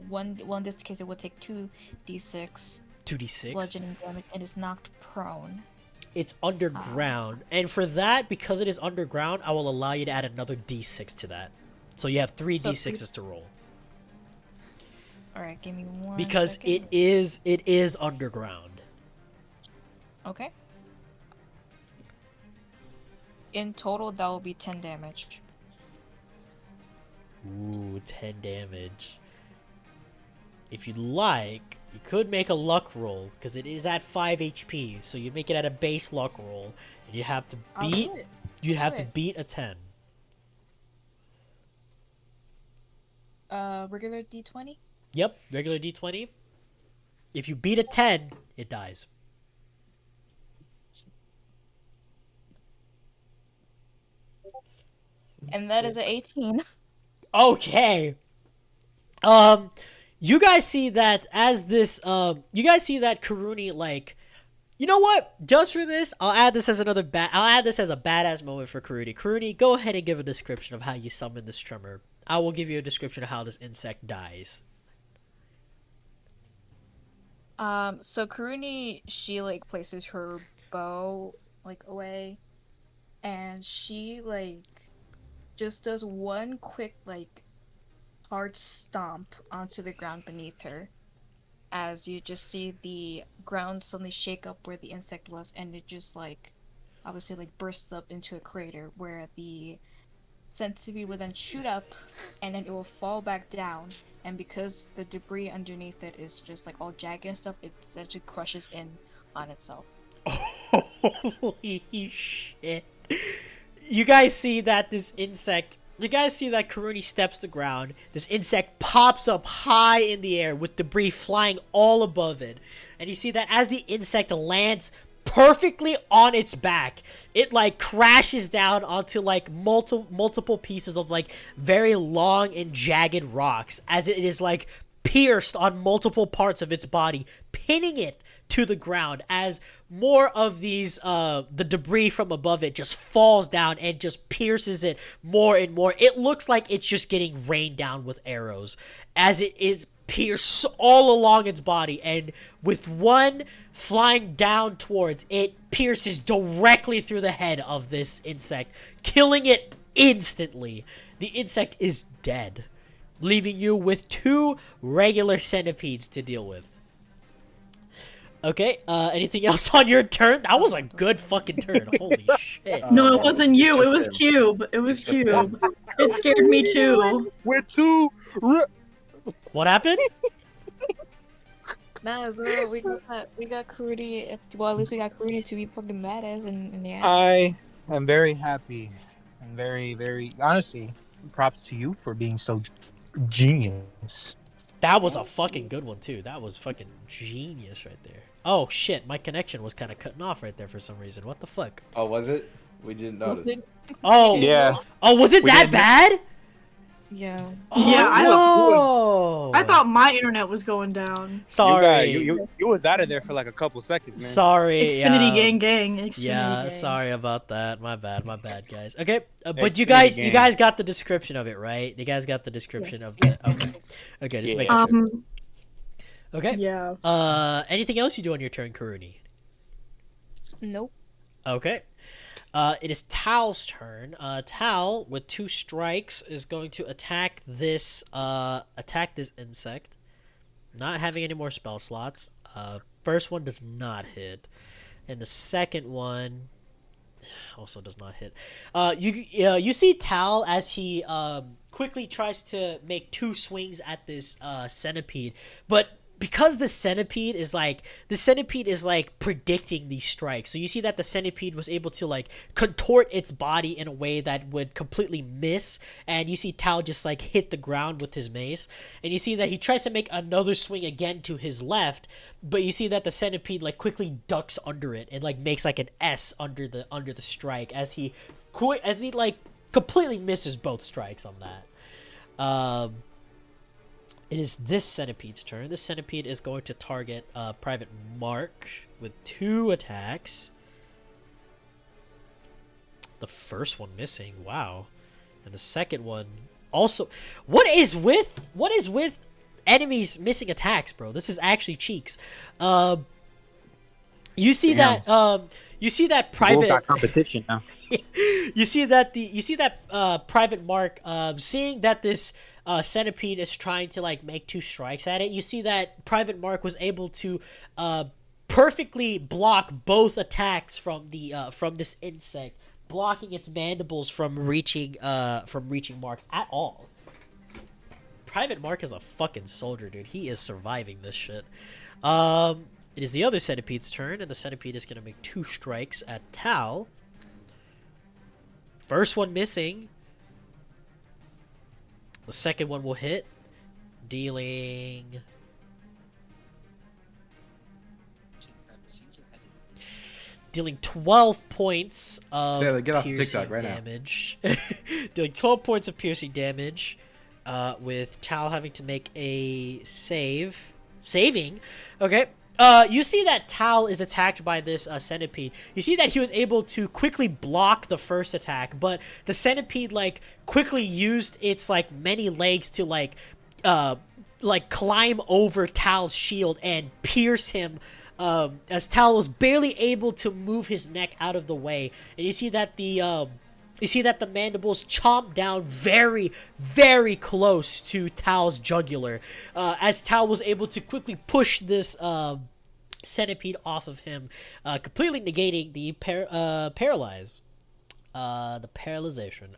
one. In this case, it will take 2d6. 2d6. Bludgeoning damage and is knocked prone. It's underground, and for that, because it is underground, I will allow you to add another d6 to that. So you have 3 d6s to roll. All right, give me 1 because second. it is underground. Okay. In total, that will be 10 damage. Ooh, 10 damage. If you'd like, you could make a luck roll, because it is at 5 HP, so you make it at a base luck roll, and you have to beat beat a 10. Regular D20? Yep, regular D20. If you beat a 10, it dies. And that is an 18. Okay. You guys see that as this, you guys see that Karuni, like, you know what? Just for this, I'll add this as a badass moment for Karuni. Karuni, go ahead and give a description of how you summon this tremor. I will give you a description of how this insect dies. So Karuni, she like places her bow like away, and she like just does one quick like hard stomp onto the ground beneath her, as you just see the ground suddenly shake up where the insect was, and it just like obviously like bursts up into a crater where the centipede will then shoot up, and then it will fall back down. And because the debris underneath it is just like all jagged and stuff, it essentially crushes in on itself. Holy shit. You guys see that Karuni steps to ground. This insect pops up high in the air with debris flying all above it. And you see that as the insect lands perfectly on its back, it like crashes down onto like multiple pieces of like very long and jagged rocks as it is like pierced on multiple parts of its body, pinning it to the ground as more of these the debris from above it just falls down and just pierces it more and more. It looks like it's just getting rained down with arrows as it is pierced all along its body, and with one flying down towards it, pierces directly through the head of this insect, killing it instantly. The insect is dead, leaving you with 2 regular centipedes to deal with. Okay, anything else on your turn? That was a good fucking turn. Holy shit. No, it wasn't you. It was Cube. It was Cube. It scared me too. With 2. What happened? Nah, so we got Karuni. Well, at least we got Karuni to be fucking badass and yeah. I am very happy and very, very honestly, props to you for being so genius. That was a fucking good one too. That was fucking genius right there. Oh shit, my connection was kind of cutting off right there for some reason. What the fuck? Oh, was it? We didn't notice. Oh Yeah. Oh, was it that bad? Yeah. Oh, Yeah, no. I thought my internet was going down. Sorry. You was out of there for like a couple seconds, man. Sorry. Xfinity gang. Xfinity Yeah, gang. sorry about that. My bad, guys. Okay, but Xfinity you guys gang. got the description of it, right? You guys got the description of Yes. it. Okay, just Yeah. making sure. Okay. Yeah. Anything else you do on your turn, Karuni? Nope. Okay. It is Tal's turn. Tal, with 2 strikes, is going to attack this insect. Not having any more spell slots. First one does not hit, and the second one also does not hit. You see Tal as he quickly tries to make 2 swings at this centipede, but because the centipede is like predicting these strikes. So you see that the centipede was able to like contort its body in a way that would completely miss, and you see Tal just like hit the ground with his mace, and you see that he tries to make another swing again to his left, but you see that the centipede like quickly ducks under it and like makes like an S under the strike as he like completely misses both strikes on that. It is this centipede's turn. This centipede is going to target Private Mark with 2 attacks. The first one missing, wow, and the second one also. What is with enemies missing attacks, bro? This is actually cheeks. You see Damn. that Private got competition now. you see that Private Mark, seeing that this centipede is trying to like make 2 strikes at it. You see that Private Mark was able to perfectly block both attacks from this insect, blocking its mandibles from reaching Mark at all. Private Mark is a fucking soldier, dude. He is surviving this shit. It is the other centipede's turn, and the centipede is going to make 2 strikes at Tal. First one missing. The second one will hit, dealing dealing 12 points of get off piercing TikTok right damage. Dealing 12 points of piercing damage, with Tal having to make a saving. Okay. You see that Tal is attacked by this centipede. You see that he was able to quickly block the first attack, but the centipede like quickly used its like many legs to like climb over Tal's shield and pierce him, as Tal was barely able to move his neck out of the way. And you see that the mandibles chomp down very, very close to Tal's jugular, as Tal was able to quickly push this centipede off of him, completely negating the paralyze. The paralyzation.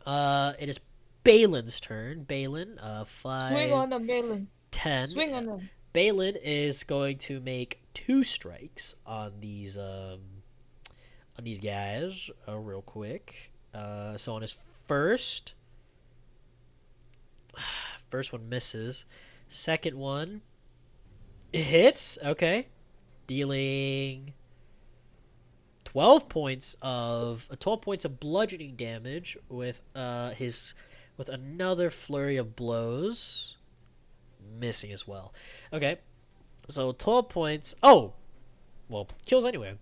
It is Balin's turn. Balin, 5... Swing on them, Balin. 10. Swing on them. Balin is going to make 2 strikes on these guys, real quick. So on his first one misses. Second one hits. Okay, dealing 12 points of bludgeoning damage with another flurry of blows, missing as well. Okay, so 12 points. Oh, well, kills anyway.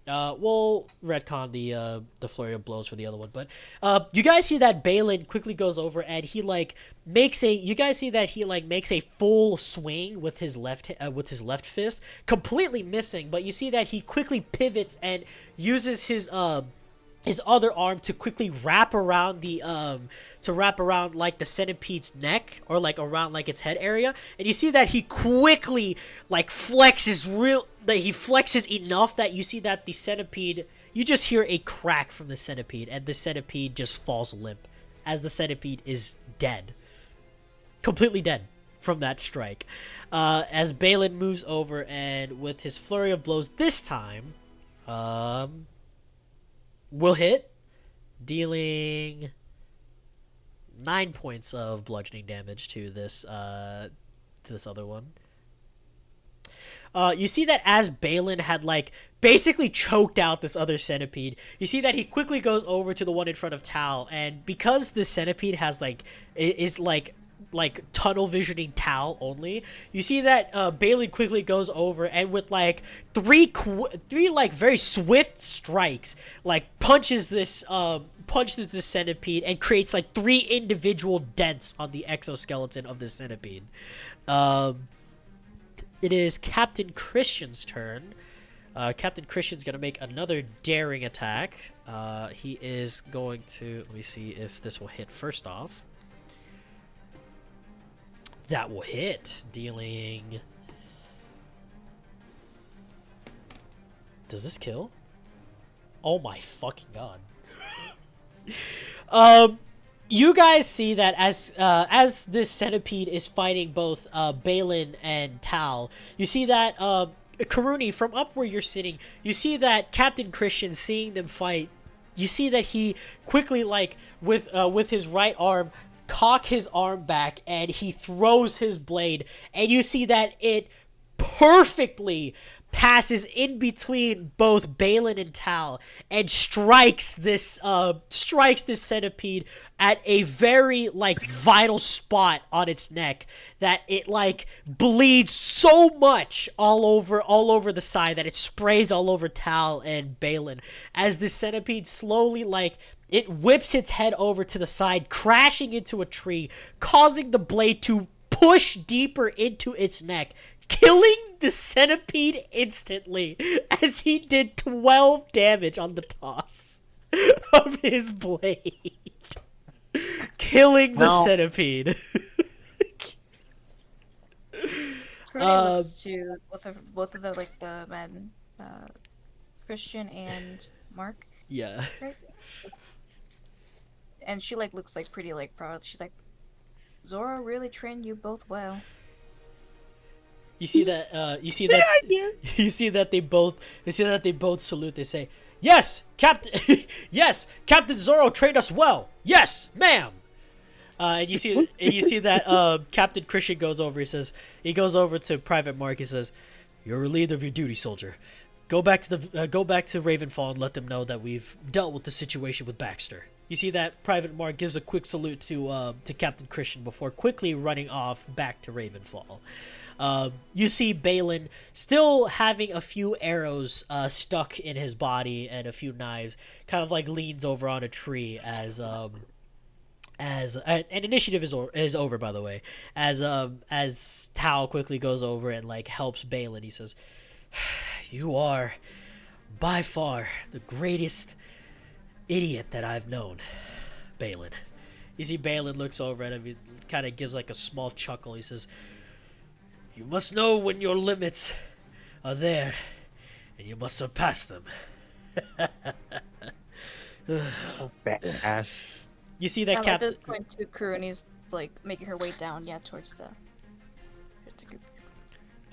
We'll retcon the flurry of blows for the other one, but you guys see that Balin quickly goes over and he makes a full swing with his left fist, completely missing. But you see that he quickly pivots and uses his other arm to quickly wrap around the like the centipede's neck, or like around like its head area, and you see that he quickly like flexes enough that you see that the centipede, you just hear a crack from the centipede, and the centipede just falls limp, as the centipede is dead, completely dead from that strike. As Balin moves over and with his flurry of blows this time, will hit, dealing 9 points of bludgeoning damage to this other one. You see that as Balin had basically choked out this other centipede, you see that he quickly goes over to the one in front of Tal, and because the centipede has is tunnel visioning Tal only, you see that Balin quickly goes over and with three very swift strikes punches this centipede and creates 3 individual dents on the exoskeleton of the centipede. It is Captain Christian's turn. Captain Christian's gonna make another daring attack. He is going to, let me see if this will hit first off. That will hit, dealing... Does this kill? Oh my fucking god. You guys see that as this centipede is fighting both Balin and Tal, you see that Karuni, from up where you're sitting, you see that Captain Christian, seeing them fight, you see that he quickly with his right arm cock his arm back and he throws his blade, and you see that it perfectly passes in between both Balin and Tal and strikes this centipede at a very vital spot on its neck that it bleeds so much all over the side that it sprays all over Tal and Balin, as the centipede slowly it whips its head over to the side, crashing into a tree, causing the blade to push deeper into its neck, killing the centipede instantly as he did 12 damage on the toss of his blade. Killing the centipede. Karuni looks to both of the men, Christian and Mark. Yeah. Right? And she looks pretty proud. She's like, Zoro really trained you both well. You see that you see that they both salute. They say, "Yes, Captain. Yes, Captain Zoro trained us well. Yes, ma'am." And you see that Captain Christian goes over. He goes over to Private Mark. He says, "You're relieved of your duty, soldier. go back to Ravenfall and let them know that we've dealt with the situation with Baxter. You see that Private Mark gives a quick salute to Captain Christian before quickly running off back to Ravenfall. You see Balin still having a few arrows stuck in his body and a few knives, kind of like leans over on a tree as an initiative is over, by the way, as Tao quickly goes over and like helps Balin. He says, "You are by far the greatest idiot that I've known, Balin." You see Balin looks over at him. He kind of gives like a small chuckle. He says, "You must know when your limits are there, and you must surpass them." So badass. You see that At this point, too, Kuruni's like making her way down, towards the group.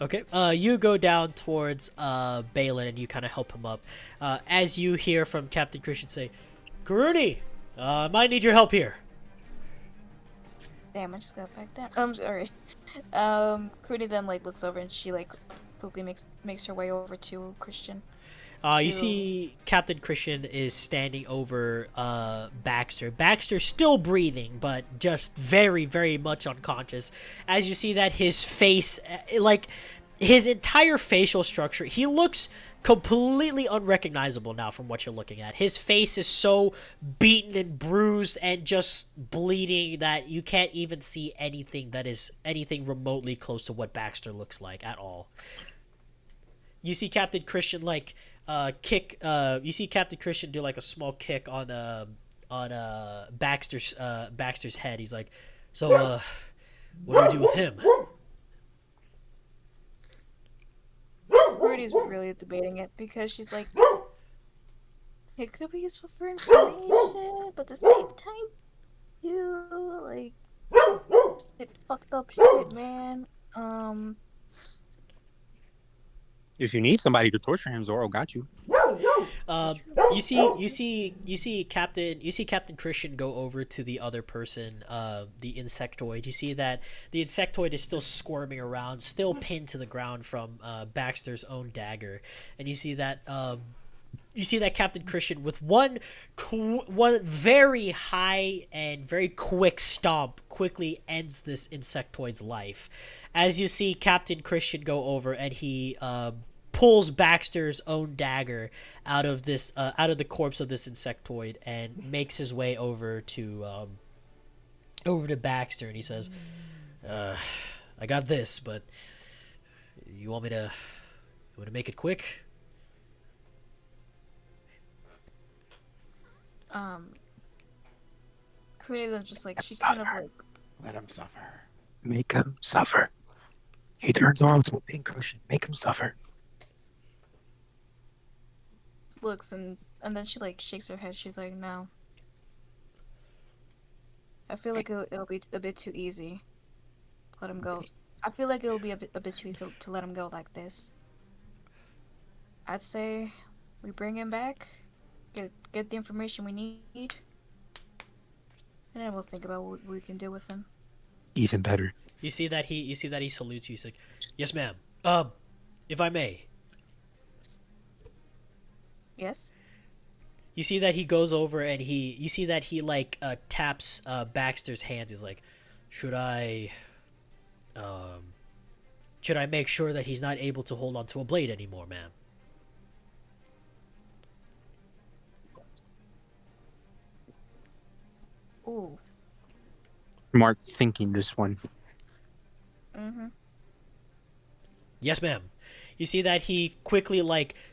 Okay, you go down towards Balin and you kind of help him up. As you hear from Captain Christian say, "Karuni, might need your help here." Damn, I just got back down. I'm sorry. Kuruni then like looks over and she like quickly makes her way over to Christian. You see Captain Christian is standing over Baxter. Baxter still breathing, but just very, very much unconscious. As you see that his face, like his entire facial structure, he looks completely unrecognizable now from what you're looking at. His face is so beaten and bruised and just bleeding that you can't even see anything that is anything remotely close to what Baxter looks like at all. You see Captain Christian kick. You see Captain Christian do like a small kick on Baxter's head. He's like, "So what do we do with him?" Rudy's really debating it because she's like, it could be useful for information, but at the same time, you like it fucked up shit, man. If you need somebody to torture him, Zoro got you. You see Captain Christian go over to the other person, the insectoid. You see that the insectoid is still squirming around, still pinned to the ground from Baxter's own dagger, and you see that Captain Christian with one very high and very quick stomp quickly ends this insectoid's life. As you see Captain Christian go over and he pulls Baxter's own dagger out of the corpse of this insectoid and makes his way over to Baxter, and he says, "I got this, but you want to make it quick?" Kuruni then just like she kind of like let him suffer. Make him suffer. He turns Zoro to a pincushion. Make him suffer. looks and then she like shakes her head. She's like, "No. I feel like it'll be a bit too easy to let him go. I feel like it'll be a bit too easy to let him go like this. I'd say we bring him back, get the information we need, and then we'll think about what we can do with him." Even better. You see that he salutes you. He's like, "Yes, ma'am. If I may." Yes. You see that he goes over and you see that he taps Baxter's hands. He's like, should I make sure that he's not able to hold onto a blade anymore, ma'am?" Ooh. Smart thinking, this one. Mm-hmm. "Yes, ma'am." You see that he quickly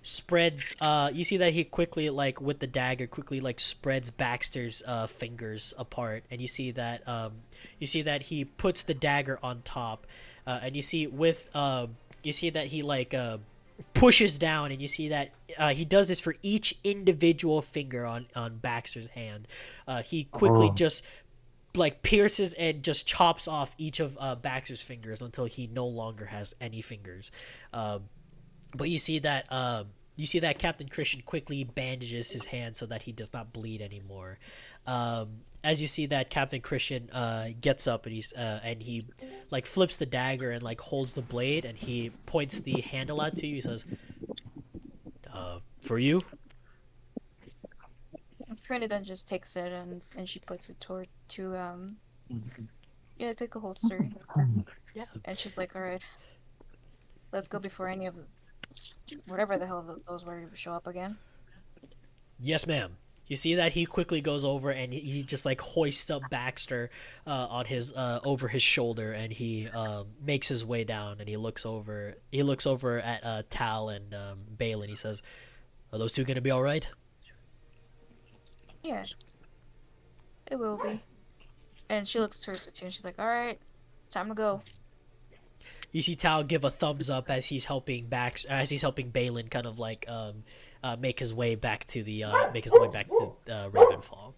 spreads you see that he quickly with the dagger quickly spreads Baxter's fingers apart, and you see that he puts the dagger on top, and you see that he pushes down, and you see that he does this for each individual finger on Baxter's hand. He quickly just pierces and just chops off each of Baxter's fingers until he no longer has any fingers. But you see that Captain Christian quickly bandages his hand so that he does not bleed anymore. As you see that Captain Christian gets up and he flips the dagger and holds the blade, and he points the handle out to you. He says, For you? Trinity then just takes it and she puts it yeah, take a holster. Yeah. And she's like, all right, let's go before any of whatever the hell those were show up again. Yes, ma'am. You see that he quickly goes over and he just like hoists up Baxter on his over his shoulder, and he makes his way down, and he looks over at Tal and Balin. He says, "Are those two gonna be all right?" Yeah, it will be. And she looks towards the two and she's like, all right, time to go. You see Tal give a thumbs up as he's helping Balin kind of like make his way back to Ravenfall.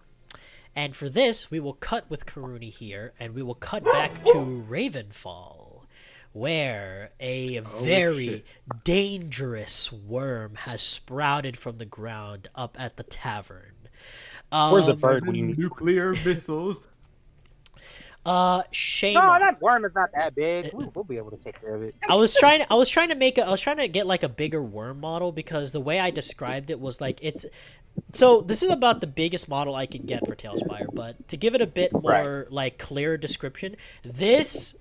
And for this, we will cut with Karuni here, and we will cut back to Ravenfall, where a very dangerous worm has sprouted from the ground up at the tavern. Where's the bird when you need nuclear missiles? Shame. No, that worm is not that big. We'll be able to take care of it. I was trying to get like a bigger worm model, because the way I described it was like so this is about the biggest model I can get for Tailspire, but to give it a bit more like clear description, this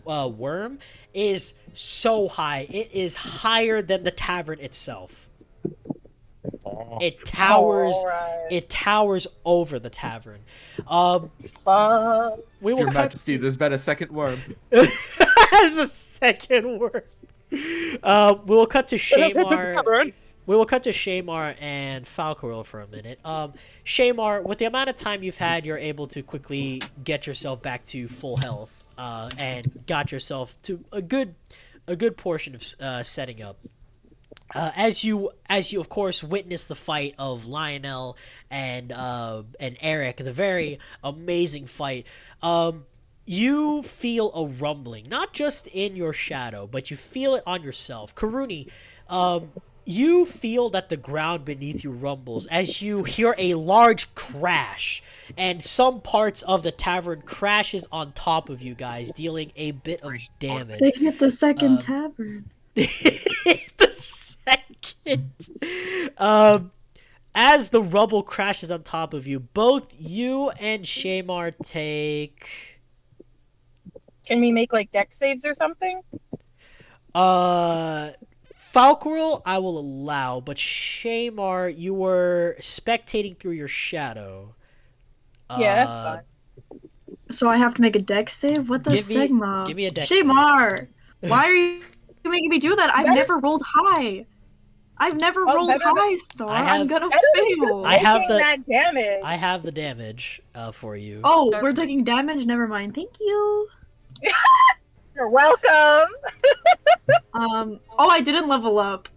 worm is so high. It is higher than the tavern itself. It towers. It towers over the tavern. We will Your Majesty, there's been a second worm. There's a second worm. We will cut to Shamar. We will cut to Shamar and Falcoril for a minute. Shamar, with the amount of time you've had, you're able to quickly get yourself back to full health, and got yourself to a good portion of setting up. As you of course witness the fight of Lionel and Eric, the very amazing fight, you feel a rumbling, not just in your shadow, but you feel it on yourself. Karuni, you feel that the ground beneath you rumbles as you hear a large crash, and some parts of the tavern crashes on top of you guys, dealing a bit of damage. They hit the second tavern. The second. As the rubble crashes on top of you, both you and Shamar take... Can we make like deck saves or something? Falcoril, I will allow, but Shamar, you were spectating through your shadow. Yeah, that's fine. So I have to make a deck save? What the Sigma? Give me a deck Shamar! Why are you making me do that? I've never rolled high. I've never rolled high, Star. I'm gonna fail. I have that damage. I have the damage for you. Oh, we're taking damage? Never mind. Thank you. You're welcome. Oh, I didn't level up.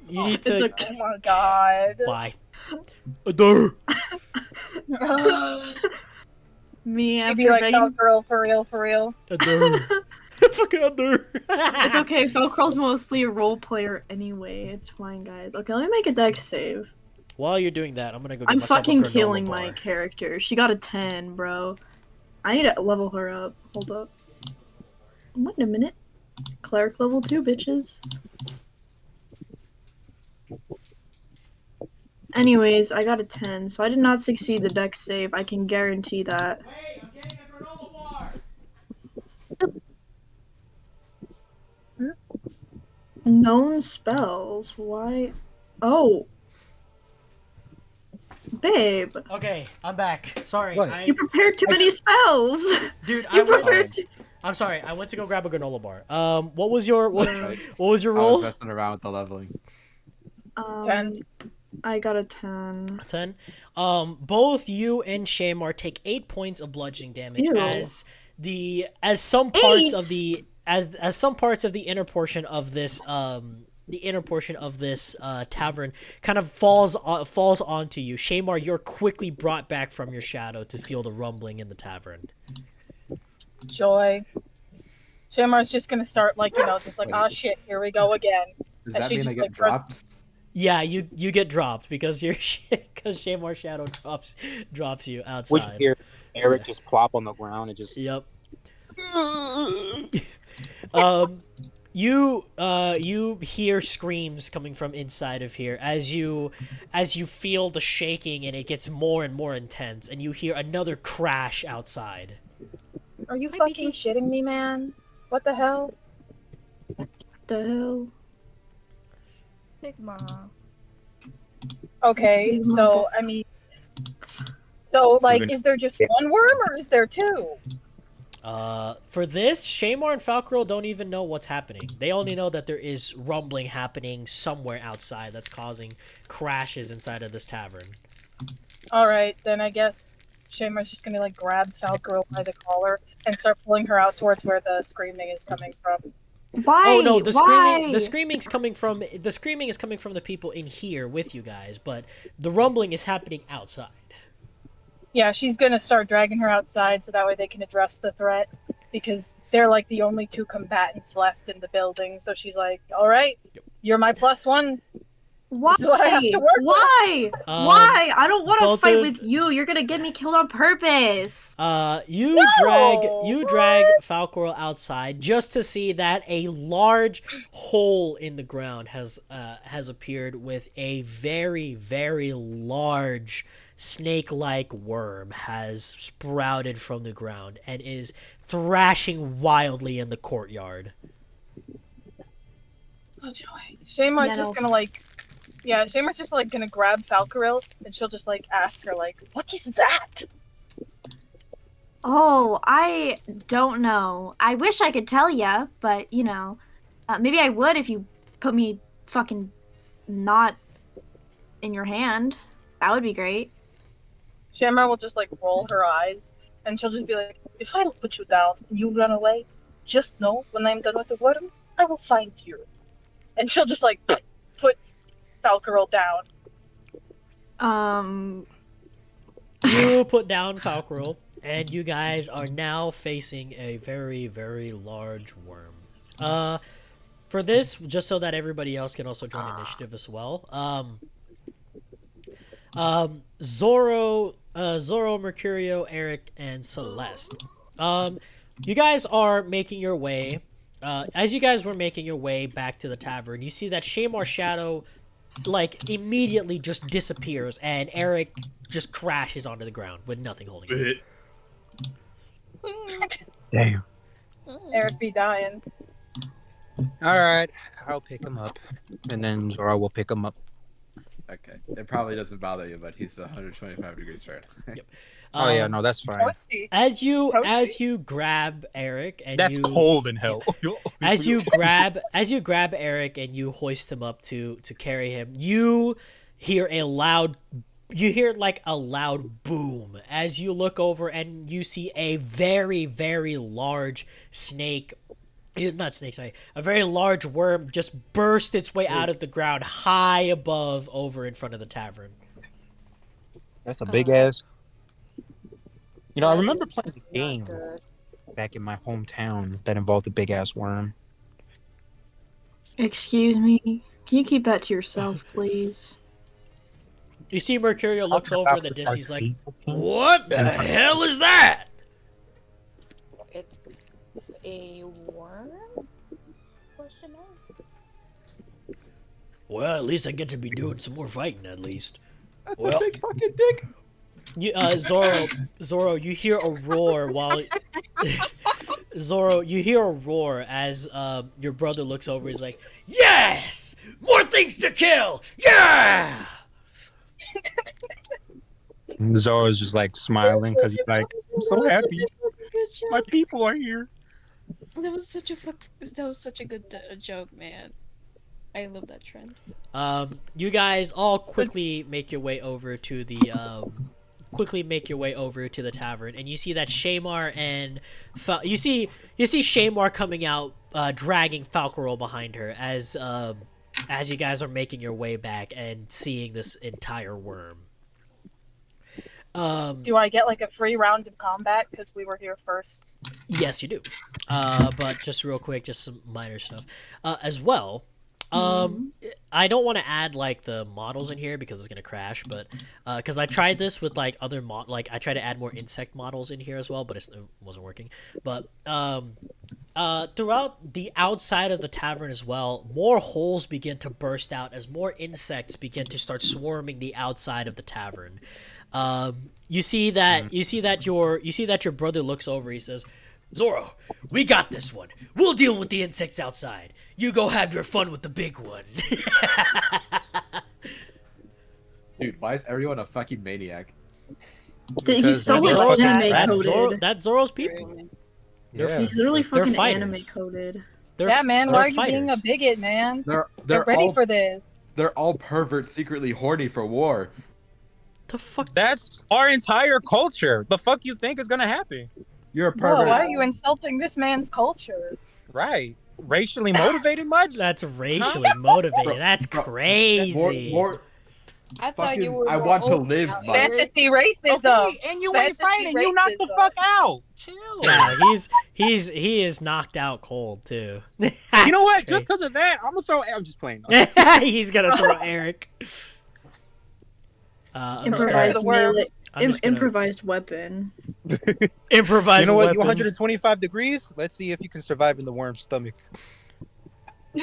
You need to. Okay. Oh my god. Bye. Adore. Me She'd after be like, begging... no, for real. Adore. Fucking adore. It's okay. Felcrol's mostly a role player anyway. It's fine, guys. Okay, let me make a deck save. While you're doing that, I'm gonna go. Get I'm myself fucking a granola killing bar. my character. She got a 10, bro. I need to level her up. Hold up. Wait a minute. Cleric level 2, bitches. Anyways, I got a 10, so I did not succeed the deck save. I can guarantee that. Wait, I'm getting a granola bar. Known spells? Why? Oh. Babe. Okay, I'm back. Sorry. You prepared too many spells. Dude, I'm sorry. I went to go grab a granola bar. What was your what was your roll? I was messing around with the leveling. 10. I got a 10. 10. Both you and Shamar take 8 points of bludgeoning damage. Ew. as some parts of the inner portion of this tavern kind of falls onto you. Shamar, you're quickly brought back from your shadow to feel the rumbling in the tavern. Joy. Shamar's just gonna start just like, oh shit, here we go again. Does that mean I get dropped? Yeah, you get dropped because Shamar's shadow drops you outside. We just hear Eric just plop on the ground and just. Yep. you hear screams coming from inside of here as you feel the shaking and it gets more and more intense, and you hear another crash outside. Are you fucking shitting me, man? What the hell? The hell? Sigma. Okay, so I mean, so like, is there just one worm or is there two? For this, Shamar and Falcarel don't even know what's happening. They only know that there is rumbling happening somewhere outside that's causing crashes inside of this tavern. Alright, then I guess Shamar's just gonna like grab Falcarel by the collar and start pulling her out towards where the screaming is coming from. Why? Oh no, the Why? screaming is coming from the people in here with you guys, but the rumbling is happening outside. Yeah, she's gonna start dragging her outside so that way they can address the threat, because they're like the only two combatants left in the building. So she's like, all right, you're my +1. Why? This is what I have to work Why? with. Why? I don't want to fight of- with you. You're gonna get me killed on purpose. You drag Falcorel outside just to see that a large hole in the ground has appeared with a very, very large snake-like worm has sprouted from the ground and is thrashing wildly in the courtyard. Oh joy. Shamar's just gonna like, yeah, Shamar's just like gonna grab Falcarel and she'll just like ask her like, what is that? Oh, I don't know. I wish I could tell ya, but you know, maybe I would if you put me fucking not in your hand. That would be great. Shamar will just like roll her eyes and she'll just be like, if I don't put you down and you run away, just know when I'm done with the worm, I will find you. And she'll just like put Falcarel down. You put down Falcarel, and you guys are now facing a very, very large worm. For this, just so that everybody else can also join initiative as well. Zoro, Mercurio, Eric, and Celeste. You guys are making your way. As you guys were making your way back to the tavern, you see that Shamar's shadow, like, immediately just disappears, and Eric just crashes onto the ground with nothing holding him. Damn. Eric be dying. Alright, I'll pick him up. And then Zora will pick him up. Okay. It probably doesn't bother you, but he's 125 degrees straight. Yep. Oh yeah, no, that's fine. As you grab Eric and That's cold in hell. as you grab Eric and you hoist him up to carry him, you hear a loud boom as you look over and you see a very, very large snake. Not snake, sorry. A very large worm just burst its way out of the ground high above over in front of the tavern. That's a big ass. You know, I remember playing a game back in my hometown that involved a big ass worm. Excuse me. Can you keep that to yourself, please? You see Mercurio looks over the distance. He's like, what the hell is that? It's a worm? Question mark? Well, at least I get to be doing some more fighting, at least. That's a big fucking dick. You, Zoro, you hear a roar while... Zoro, you hear a roar as your brother looks over. He's like, yes! More things to kill! Yeah! Zoro's just like smiling because he's like, I'm so happy. My people are here. That was such a good joke, man. I love that trend. You guys all quickly make your way over to the tavern, and you see that Shamar and you see Shamar coming out, dragging Falcarel behind her as you guys are making your way back and seeing this entire worm. Do I get like a free round of combat because we were here first? Yes, you do. But just real quick, just some minor stuff. As well, I don't want to add like the models in here because it's gonna crash, but because I tried this with like other like I tried to add more insect models in here as well, but it wasn't working. But throughout the outside of the tavern as well, more holes begin to burst out as more insects begin to start swarming the outside of the tavern. You see that your brother looks over. He says, "Zoro, we got this one. We'll deal with the insects outside. You go have your fun with the big one." Dude, why is everyone a fucking maniac? He's so That's Zoro's, anime coded. that's Zoro's people. Yeah. He's literally They're fucking fighters. anime coded. Yeah, man. Why are you fighters. being a bigot, man? They're Get ready all for this. they're all perverts secretly horny for war. The fuck? That's our entire culture. The fuck you think is gonna happen? You're a Bro, pervert. why are you insulting this man's culture? Right. Racially motivated much? That's racially motivated. That's Bro, crazy. More I thought you were. I want to live, out Mike. here. Fantasy racism. Okay, and you ain't Fantasy fighting. You knocked the racism. fuck out. Chill. Yeah, he is knocked out cold too. You know what? Just because of that, I'm gonna throw. I'm just playing. He's gonna throw Eric. Improvised melee. Improvised weapon. Improvised. You know what? Weapon. You 125 degrees. Let's see if you can survive in the worm's stomach. All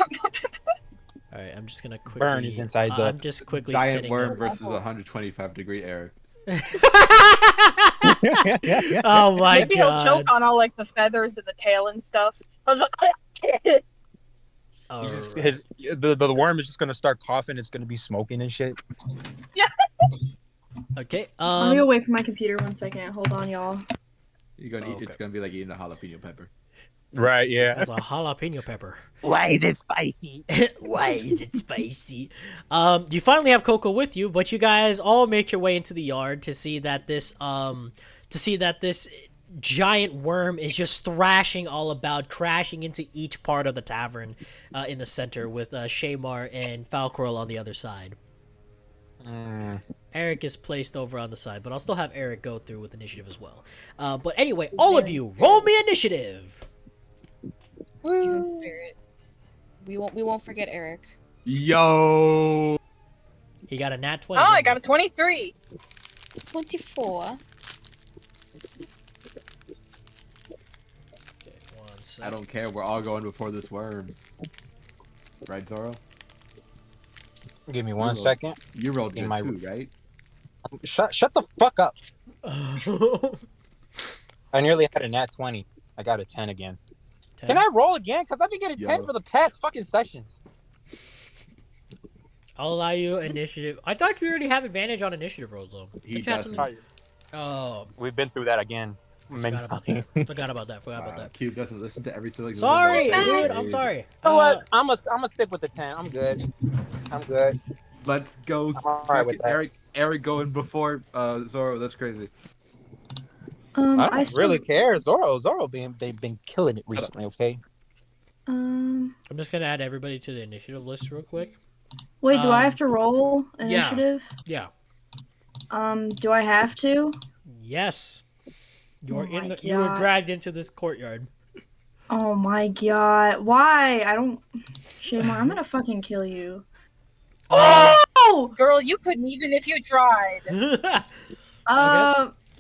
right, I'm just gonna quickly Burn his insides I'm up. just quickly Giant setting worm up. versus 125-degree Eric. Oh my Maybe he'll god. choke on all like the feathers and the tail and stuff. I was like, All Just, right. the worm is just gonna start coughing. It's gonna be smoking and shit. Okay. Let me go away from my computer 1 second. Hold on, y'all. You're gonna eat Okay. it's gonna be like eating a jalapeno pepper. Right. Yeah. That's a jalapeno pepper. Why is it spicy? Why is it spicy? You finally have Coco with you, but you guys all make your way into the yard to see that this giant worm is just thrashing all about, crashing into each part of the tavern in the center, with Shamar and Falcorel on the other side. Eric is placed over on the side, but I'll still have Eric go through with initiative as well. But anyway, all of you, roll me initiative. He's in spirit. We won't forget Eric. Yo. He got a nat 20. oh, I didn't got a 23. 24. he? Okay, 1 I second. don't care. We're all going before this worm. Right, Zoro? Give me 1 second. You rolled In good my- too, right? Shut the fuck up. I nearly had a nat 20. I got a 10 again. 10. Can I roll again? Because I've been getting 10 Yo. for the past fucking sessions. I'll allow you initiative. I thought you already have advantage on initiative rolls, though. He Don't you have doesn't. something- Oh, We've been through that again. Many forgot about times. that. Forgot about that. Forgot about Wow, that. Cube doesn't listen to every single. Sorry, That's dude. I'm crazy. sorry. You know what? I'm gonna stick with the 10. I'm good. I'm good. Let's go. I'm all right with that. Eric going before Zoro. That's crazy. I don't still- really care. Zoro, they've been killing it recently. Okay. I'm just gonna add everybody to the initiative list real quick. Wait, do I Um, have to roll yeah. initiative? Yeah. Do I have to? Yes. You're Oh my you were God. dragged into this courtyard. Oh my god. Why? I don't. Shamar, I'm gonna fucking kill you. Oh! Girl, you couldn't even if you tried.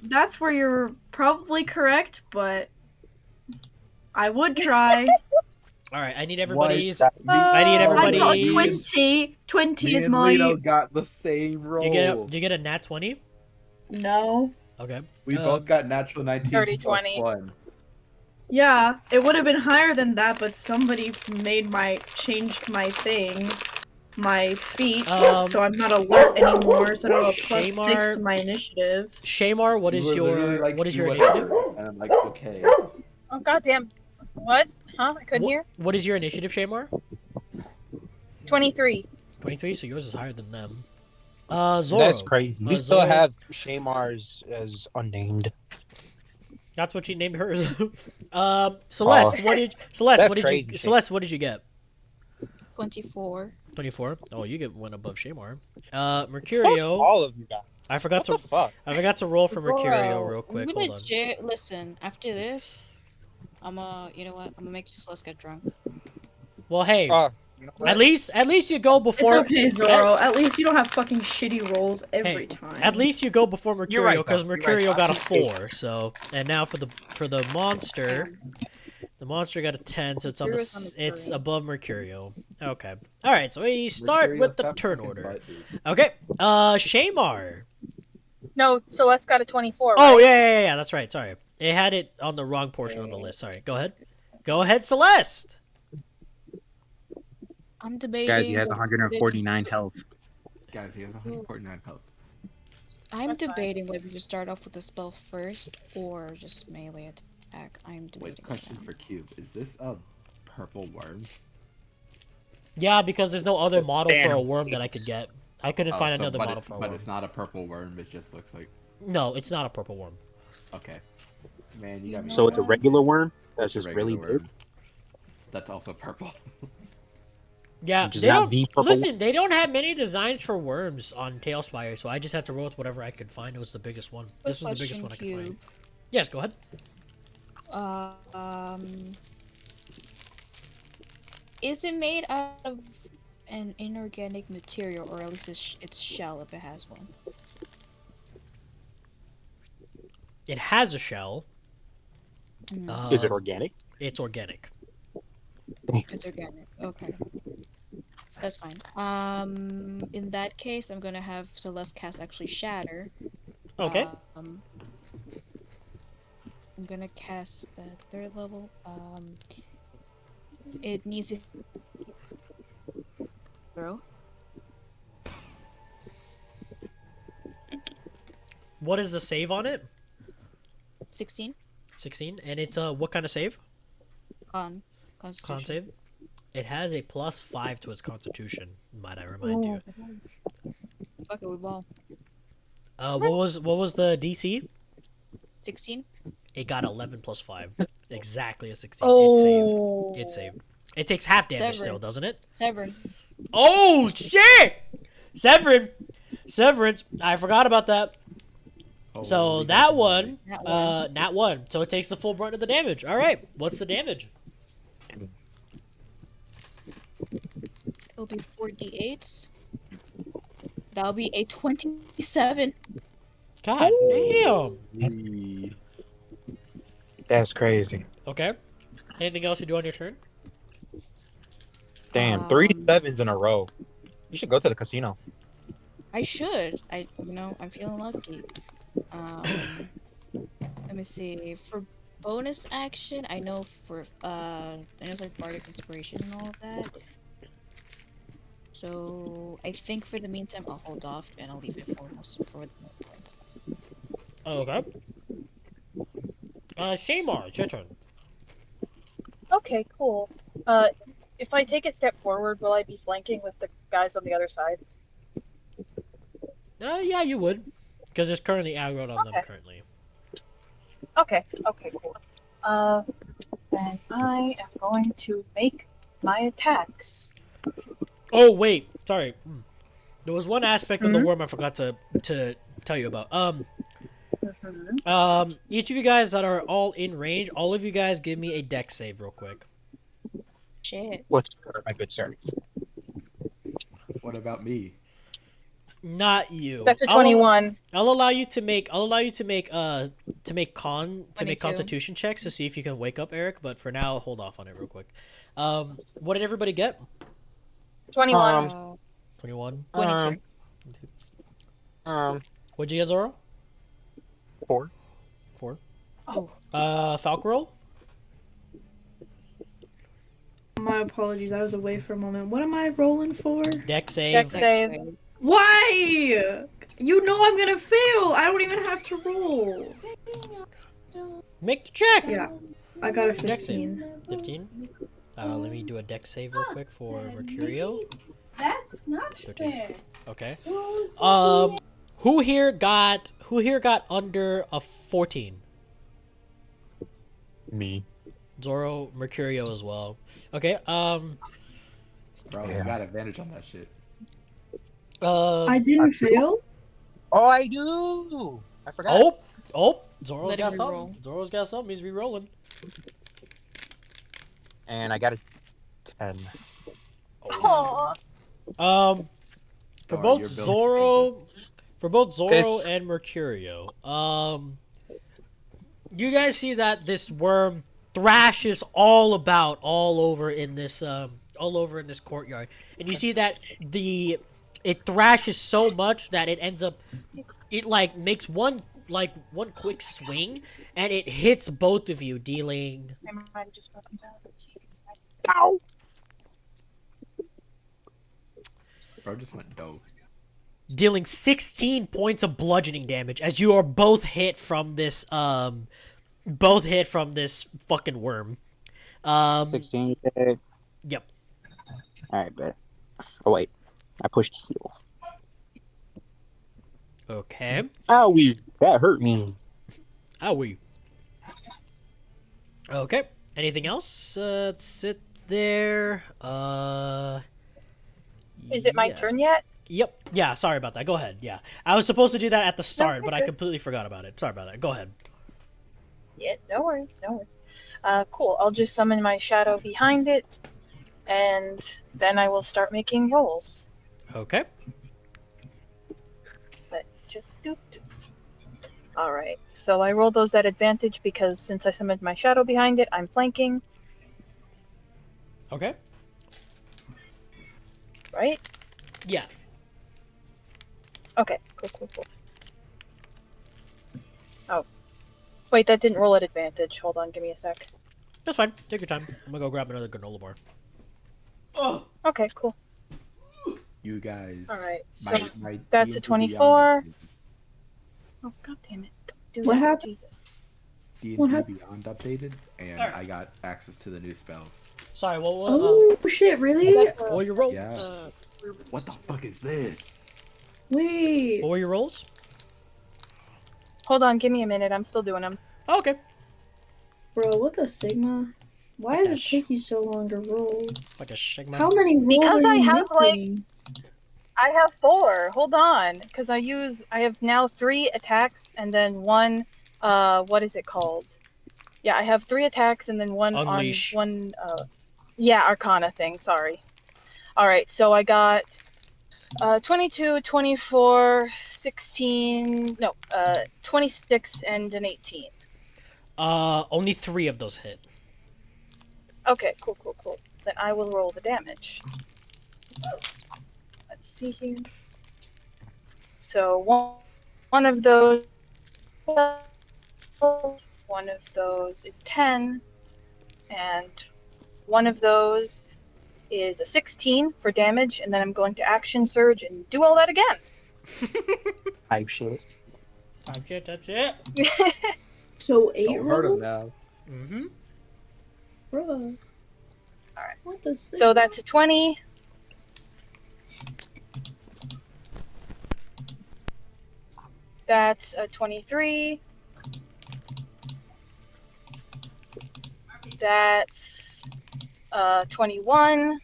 That's where you're probably correct, but I would try. All right. I need everybody's. What? I need I got everybody's. 20. 20 Me is and my. Lito got the same roll. You get a nat 20. No. Okay. We both got natural 19. 30, 20. 1. Yeah, it would have been higher than that, but somebody changed my thing, my feat, so I'm not alert anymore. So I don't have a plus 6 to my initiative. Shamar, what is You were literally like, what is "You your whatever." initiative? And I'm like, okay. Oh goddamn! What? Huh? I couldn't hear. What is your initiative, Shamar? 23. 23. So yours is higher than them. Zoro. That's crazy. We still Zoro's- have Shamar's as unnamed. That's what you named hers. Celeste, what did crazy. Celeste, what did you get? 24. 24. Oh, you get one above Shamar. Fuck Mercurio. all of you guys. I forgot What the fuck? to roll for Mercurio Zoro, real quick. we Hold on. legit, listen, after this, you know what? I'm gonna make Celeste get drunk. Well, hey, At least you go It's before. okay, Zoro. At least you don't have fucking shitty rolls every time. At least you go before Mercurio, You're right, because though. You're right, Mercurio got a Josh. 4. So, and now for the monster, the monster got a 10, so it's on it's above Mercurio. Okay. All right. So we start with the turn order. Okay. Shamar. No, Celeste got a 24. Oh right? yeah. That's right. Sorry, it had it on the wrong portion of the list. Sorry. Go ahead. Go ahead, Celeste. I'm debating. Guys, he has 149 health. Guys, he has 149 health. I'm debating whether to start off with a spell first or just melee attack. I'm debating. Wait, question for Cube. Is this a purple worm? Yeah, because there's no other model for a Damn. worm that I could get. I couldn't find another model for a worm. But it's not a purple worm. It just looks like. No, it's not a purple worm. Okay. Man, you got me. So it's a regular worm that's just really worm. big. That's also purple. Yeah, Which is they not don't. the purple Listen, they don't have many designs for worms on Tailspire, so I just had to roll with whatever I could find. It was the biggest one. This was the biggest one I could find. Yes, go ahead. Is it made out of an inorganic material, or at least its shell, if it has one? It has a shell. Is it organic? It's organic. It's organic. Okay. That's fine. In that case, I'm gonna have Celeste cast actually Shatter. Okay. I'm gonna cast the 3rd level. It needs to grow. What is the save on it? 16. 16, and it's what kind of save? Constitution. Con save. It has a +5 to its Constitution. Might I remind you? Fuck it, we ball. What was the DC? 16. It got 11 + 5, exactly a 16. Oh. It saved. It takes half damage Severin. still, doesn't it? Severin. Oh shit! Severance. I forgot about that. So that one, nat 1. So it takes the full brunt of the damage. All right. What's the damage? It'll be 4d8. That'll be a 27. God damn. That's crazy. Okay. Anything else you do on your turn? Damn, 3 sevens in a row. You should go to the casino. I should. I'm feeling lucky. Let me see. For bonus action, I know it's like Bardic Inspiration and all of that. So I think for the meantime, I'll hold off and I'll leave it for the points. Okay. Shamar, it's your turn. Okay, cool. If I take a step forward, will I be flanking with the guys on the other side? Yeah, you would, because there's currently aggro on them currently. Okay, cool. Then I am going to make my attacks. Oh wait, sorry. There was one aspect of the worm I forgot to tell you about. Each of you guys that are all in range, all of you guys give me a dex save real quick. Shit. What's my good sir? What about me? Not you. That's a 21. I'll allow you to make constitution checks to see if you can wake up Eric, but for now hold off on it real quick. What did everybody get? 21. 21. 22. What'd you get, Zoro? 4. 4. Falk roll? My apologies, I was away for a moment. What am I rolling for? Dex save. Dex save. Why? You know I'm gonna fail. I don't even have to roll. Make the check. Yeah, I got a Dex save. 15. 15. Let me do a dex save real quick for Mercurio. That's not 13. fair. Okay. Who here got under a 14? Me. Zoro, Mercurio as well. Okay. Bro, you got advantage on that shit. I didn't fail. Oh, I do. I forgot. Zoro's got something. Zoro's got something. He's re-rolling. And I got a 10. Aww. Um, for Sorry, both you're building Raven. Zoro and Mercurio, you guys see that this worm thrashes all over in this courtyard, and you see that it thrashes so much that it like makes one quick swing, and it hits both of you, dealing I might have just broken down. Jesus Christ. Ow! Bro just went dope. 16 points of bludgeoning damage as you are both hit from this fucking worm. 16. Yep. Alright, bet. Oh, wait. I pushed heal. Okay. Owie! That hurt me. Owie. Okay. Anything else? Let's sit there. Is it my turn yet? Yep. Yeah, sorry about that. Go ahead. Yeah. I was supposed to do that at the start, you're but I good. completely forgot about it. Sorry about that. Go ahead. Yeah, no worries, no worries. Cool. I'll just summon my shadow behind it, and then I will start making rolls. Okay. But just do. Alright, so I roll those at advantage because since I summoned my shadow behind it, I'm flanking. Okay. Right? Yeah. Okay, cool. Oh. Wait, that didn't roll at advantage. Hold on, give me a sec. That's fine. Take your time. I'm gonna go grab another granola bar. Oh. Okay, cool. You guys. Alright, so my that's a D&D 24. Oh, god damn it. Don't do What that. happened? Jesus. D&D happened? Beyond updated, and Alright. I got access to the new spells. Sorry. Oh shit! Really? What were your rolls? Yeah. What the fuck is this? Wait. What were your rolls? Hold on, give me a minute. I'm still doing them. Oh, okay. Bro, what the Sigma? Why What does the it take you so long to roll? Like a Sigma. How many rolls Because are I you have, missing? I have 4. Hold on, because I have now 3 attacks and then 1. What is it called? Yeah, I have 3 attacks and then 1 Unleash. on 1. Yeah, Arcana thing. Sorry. All right, so I got 22, 24, 16. No, 26 and an 18. Only 3 of those hit. Okay, cool. Then I will roll the damage. Let's see here. So one of those, one of those is 10, and one of those is a 16 for damage, and then I'm going to action surge and do all that again. Type shit. That's it. So 8 Don't hurt him rolls? now. Mm-hmm. Bro. Alright. What the Sigma? So that's a 20. That's a 23. That's 21.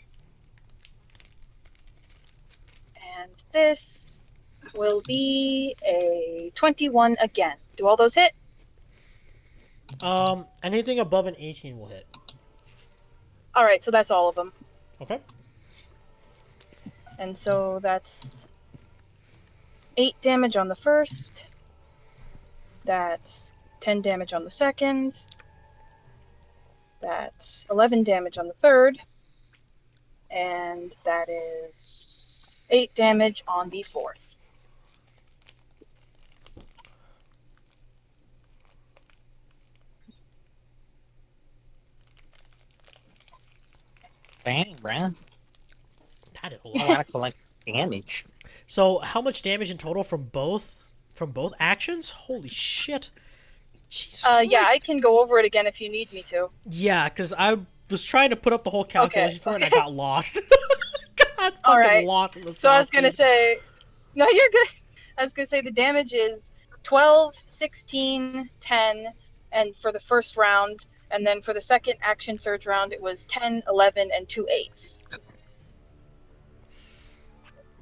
And this will be a 21 again. Do all those hit? Anything above an 18 will hit. Alright, so that's all of them. Okay. And so that's 8 damage on the first. That's 10 damage on the second. That's 11 damage on the third. And that is 8 damage on the fourth. Dang, bruh. That is a I lot. want to collect damage. So, how much damage in total from both actions? Holy shit. Jesus Christ. Yeah, I can go over it again if you need me to. Yeah, because I was trying to put up the whole calculation for it, and I got lost. got fucking Alright. lost in the sauce. So I was gonna dude. say, no, you're good. I was gonna say the damage is 12, 16, 10, and for the first round, and then for the second action surge round, it was 10, 11, and 2 8s.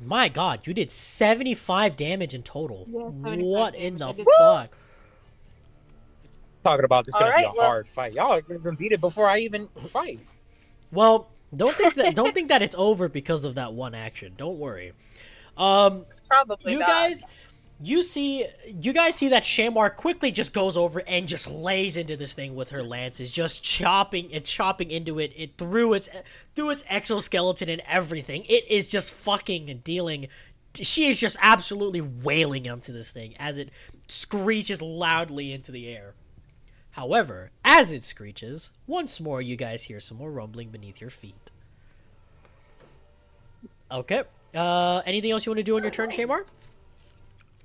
My god, you did 75 damage in total. Yeah, 75 What in damage. the I did fuck? Talking about this gonna be a Alright, well- hard fight. Y'all are gonna beat it before I even fight. Well, Don't think that it's over because of that one action. Don't worry. Probably You not. guys, you guys see that Shamar quickly just goes over and just lays into this thing with her lances, just chopping into it through its exoskeleton and everything. It is just fucking dealing. She is just absolutely wailing into this thing as it screeches loudly into the air. However, as it screeches, once more you guys hear some more rumbling beneath your feet. Okay. Anything else you want to do on your turn, Shamar?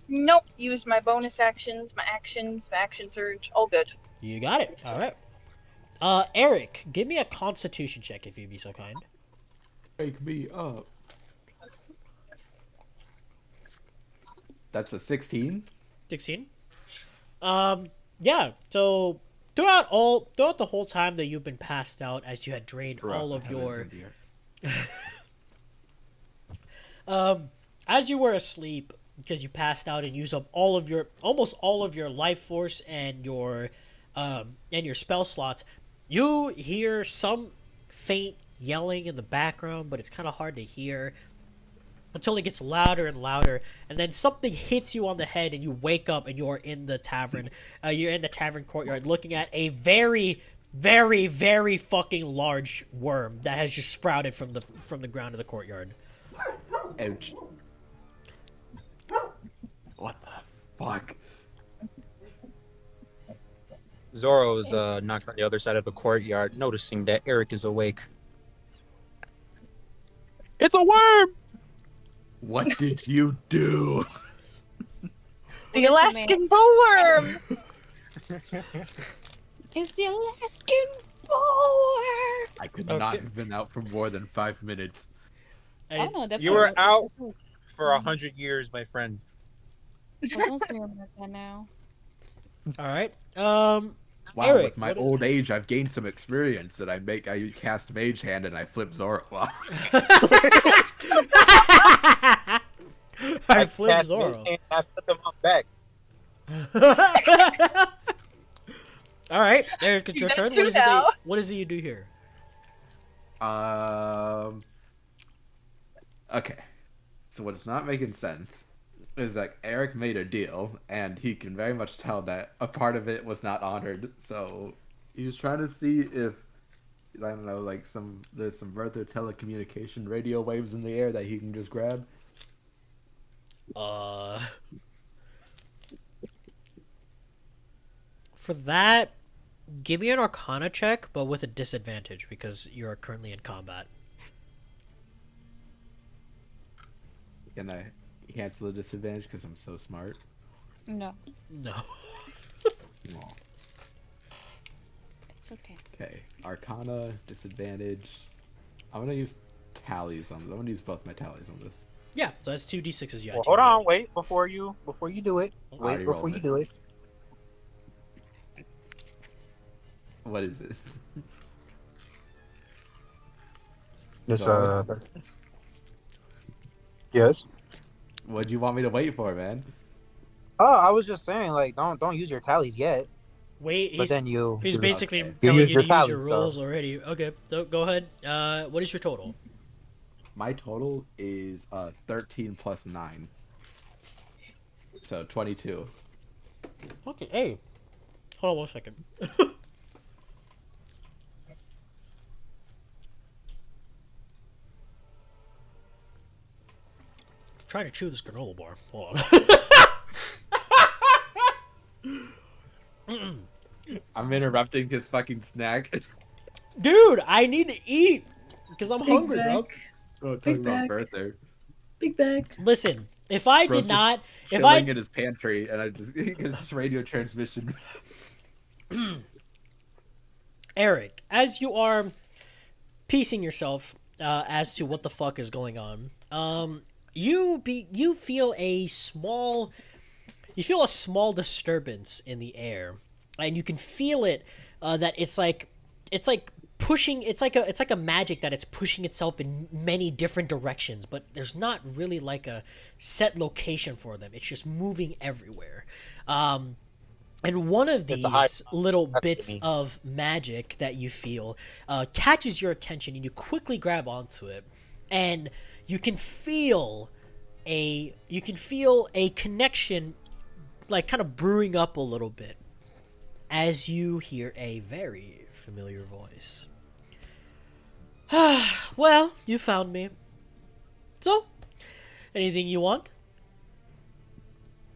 Nope. Used my bonus actions, my action surge. All good. You got it. All right. Eric, give me a Constitution check if you'd be so kind. Wake me up. That's a 16. 16. Yeah. So throughout the whole time that you've been passed out, as you had drained all of your, as you were asleep because you passed out and used up almost all of your life force and your spell slots, you hear some faint yelling in the background, but it's kind of hard to hear until it gets louder and louder, and then something hits you on the head and you wake up and you're in the tavern. You're in the tavern courtyard looking at a very, very, very fucking large worm that has just sprouted from the ground of the courtyard. Ouch. What the fuck? Zoro's knocked on the other side of the courtyard, noticing that Eric is awake. It's a worm! What did you do? The Alaskan bullworm! It's the Alaskan bullworm! I could not have been out for more than 5 minutes. Oh, no, definitely. You were out for 100 years, my friend. Well, don't say it like that now. All right. Wow, Eric, with my old age, I've gained some experience that I cast Mage Hand and I flip Zoro off. I flip Zoro. I flip him off back. All right, Eric, it's your turn. What is it you do here? Okay. So what's not making sense is that Eric made a deal, and he can very much tell that a part of it was not honored. So he was trying to see if, I don't know, like there's some further telecommunication radio waves in the air that he can just grab. For that, give me an Arcana check, but with a disadvantage because you're currently in combat. Can I cancel the disadvantage because I'm so smart? No. No. Aw. It's okay. Okay, Arcana, disadvantage. I'm gonna use tallies on this. I'm gonna use both my tallies on this. Yeah, so that's 2d6s you Well, hold on, wait before you do it. Wait before you do it. What is it? It's yes. What do you want me to wait for, man? Oh, I was just saying, like, don't use your tallies yet. Wait, but then he's basically okay. telling you to use tallies, your rolls already. Okay, so go ahead. What is your total? My total is 13 plus 9. So 22. Okay, hey. Hold on 1 second. Trying to chew this granola bar. Hold on. I'm interrupting his fucking snack. Dude, I need to eat because I'm hungry, bro. Oh, talking about birthday. Big bag. Listen, if I did not, if chilling in his pantry and I just his radio transmission. Eric, as you are piecing yourself as to what the fuck is going on, you feel a small disturbance in the air, and you can feel it that it's like pushing. It's like a magic that it's pushing itself in many different directions, but there's not really like a set location for them. It's just moving everywhere. And one of It's a high. these little That's what I bits mean. of magic that you feel catches your attention, and you quickly grab onto it, and you can feel a connection, like kind of brewing up a little bit, as you hear a very familiar voice. Well, you found me. So, anything you want?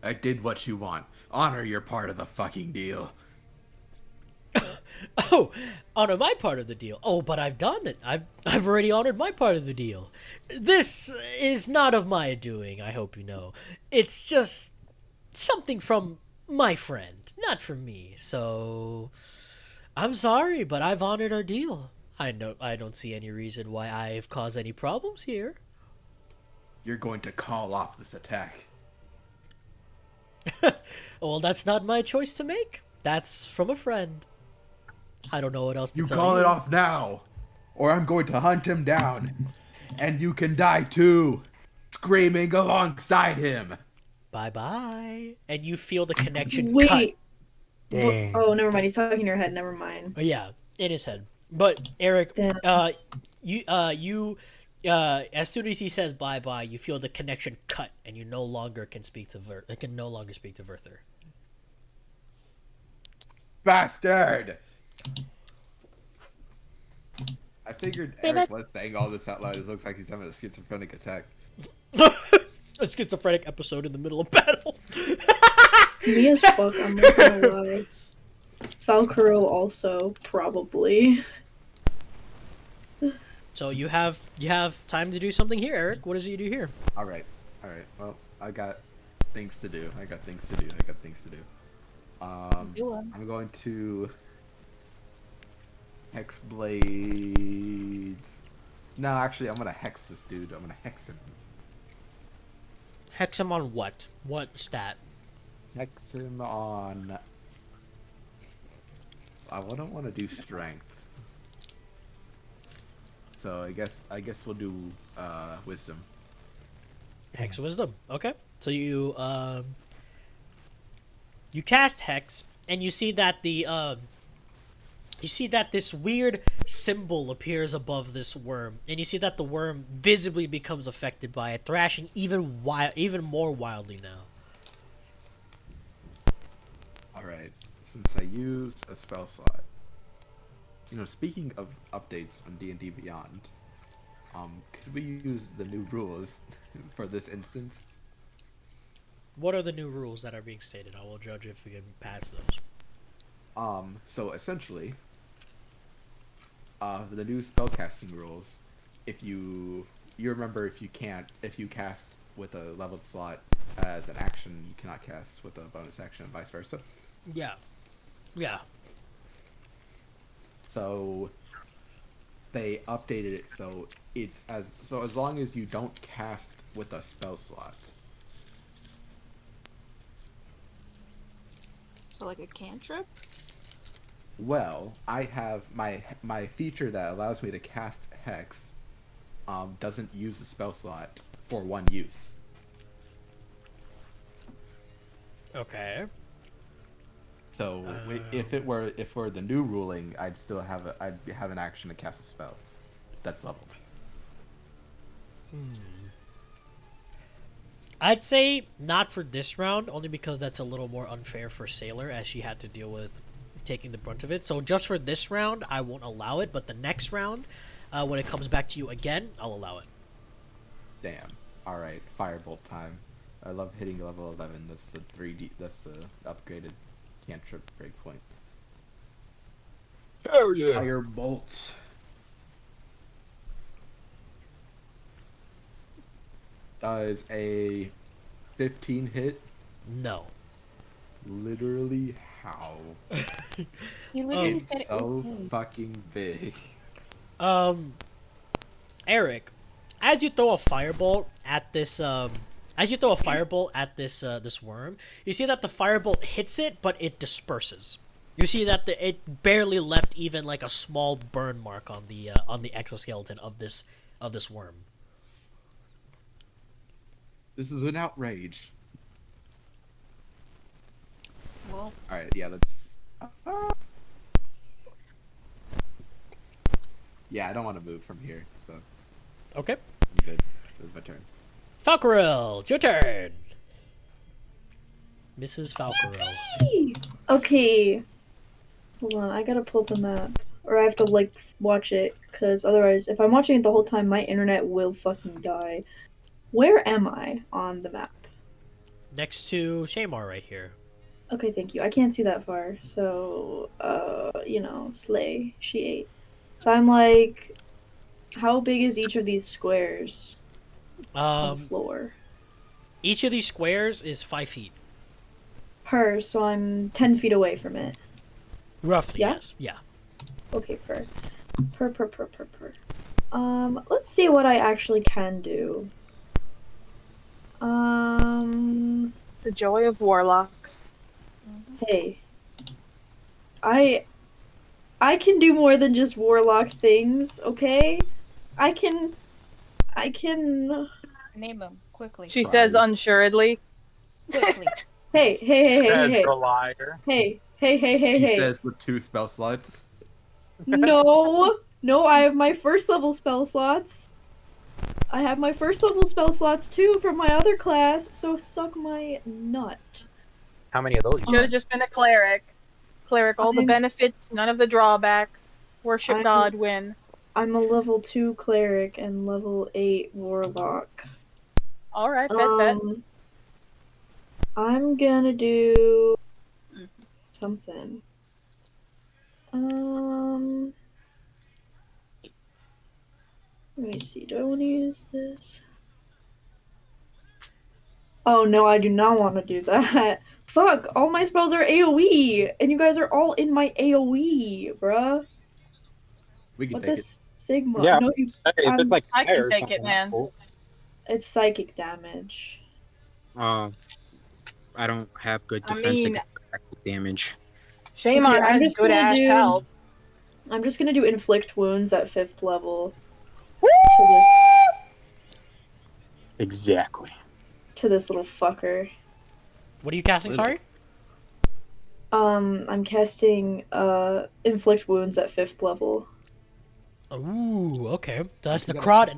I did what you want. Honor your part of the fucking deal. Oh, honor my part of the deal. Oh, but I've done it. I've already honored my part of the deal. This is not of my doing, I hope you know. It's just something from my friend, not from me. So I'm sorry, but I've honored our deal. I don't see any reason why I've caused any problems here. You're going to call off this attack. Well, that's not my choice to make. That's from a friend. I don't know what else to You tell call it you. off now, or I'm going to hunt him down. And you can die too, screaming alongside him. Bye-bye. And you feel the connection cut. Wait. Dang. Oh, never mind. He's talking in your head. Never mind. Oh, yeah, in his head. But Eric, Damn. as soon as he says bye bye, you feel the connection cut, and you no longer can speak to can no longer speak to Werther. Bastard! I figured Eric was saying all this out loud. It looks like he's having a schizophrenic attack. A schizophrenic episode in the middle of battle. Me as fuck, I'm not gonna lie. Falcaro also, probably. So you have time to do something here, Eric. What is it you do here? All right. Well, I got things to do. I'm going to hex blades. No, actually, I'm gonna hex this dude. I'm gonna hex him. Hex him on what? What stat? Hex him on. I wouldn't want to do strength. So I guess we'll do wisdom. Hex wisdom. Okay. So you cast hex, and you see that this weird symbol appears above this worm, and you see that the worm visibly becomes affected by it, thrashing even more wildly now. All right. Since I used a spell slot. Speaking of updates on D&D Beyond, could we use the new rules for this instance? What are the new rules that are being stated? I will judge if we can pass those. So essentially, the new spellcasting rules, if you remember, if you cast with a leveled slot as an action, you cannot cast with a bonus action and vice versa. Yeah. So they updated it so as long as you don't cast with a spell slot. So like a cantrip? Well, I have my feature that allows me to cast Hex doesn't use the spell slot for one use. Okay. So if it were the new ruling, I'd have an action to cast a spell that's leveled. I'd say not for this round, only because that's a little more unfair for Sailor, as she had to deal with taking the brunt of it. So just for this round, I won't allow it, but the next round, when it comes back to you again, I'll allow it. Damn. All right, Firebolt time. I love hitting level 11. That's the 3D. That's the upgraded cantrip breakpoint. Hell yeah! Firebolt. Does a 15 hit? No. Literally how? You literally It's said so 18. fucking big. Eric, as you throw a firebolt at this this worm, you see that the firebolt hits it, but it disperses. You see that it barely left even like a small burn mark on the exoskeleton of this worm. This is an outrage. Well, All Alright, yeah, let's... yeah, I don't want to move from here, so... Okay. I'm good. It's my turn. Falcarel, it's your turn. Mrs. Falcarel. Okay. Hold on, I gotta pull the map. Or I have to, like, watch it, because otherwise, if I'm watching it the whole time, my internet will fucking die. Where am I on the map? Next to Shamar right here. Okay, thank you. I can't see that far, so, you know, slay. She ate. So I'm like, how big is each of these squares on the floor? Each of these squares is 5 feet. So I'm 10 feet away from it. Roughly, yeah? Yes. Yeah. Okay, let's see what I actually can do. The joy of warlocks. Hey. I can do more than just warlock things, okay? I can Name them quickly. She says unsuredly. Quickly. Hey. Says the liar. Hey. He says with 2 spell slots. No, I have my first level spell slots. I have my first level spell slots too from my other class, so suck my nut. How many of those? Should have just been a cleric. Cleric, all the benefits, none of the drawbacks. Worship God, win. I'm a level 2 cleric and level 8 warlock. Alright, bet. I'm gonna do something. Let me see, do I want to use this? Oh no, I do not want to do that. Fuck, all my spells are AoE, and you guys are all in my AoE, bruh. We can What take this Sigma? Yeah, No, if it's like I fire can or take it, something, man. cool. It's psychic damage. I don't have good I defense mean- against psychic damage. Shaymar Okay, I'm has just good gonna ass do- health. I'm just gonna do inflict wounds at 5th level. Exactly. To this little fucker. What are you casting, sorry? I'm casting inflict wounds at 5th level. Ooh, okay. That's necrotic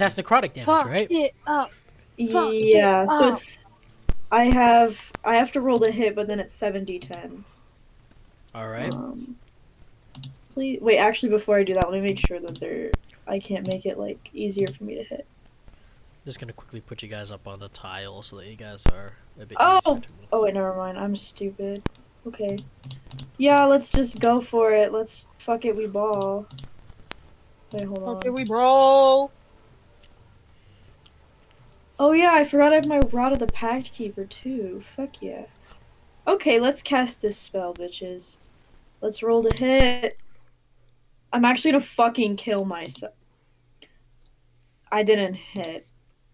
damage, Fuck right? it up. Yeah, so it's I have to roll the hit, but then it's 7d10. Alright. Please wait, actually before I do that, let me make sure that I can't make it like easier for me to hit. Just gonna quickly put you guys up on the tile so that you guys are a bit easier to move. Oh wait, never mind. I'm stupid. Okay. Yeah, let's just go for it. Let's fuck it, we ball. Wait, hold on. Okay, we brawl. Oh yeah, I forgot I have my Rod of the Pact Keeper too. Fuck yeah. Okay, let's cast this spell, bitches. Let's roll to hit. I'm actually gonna fucking kill myself. I didn't hit.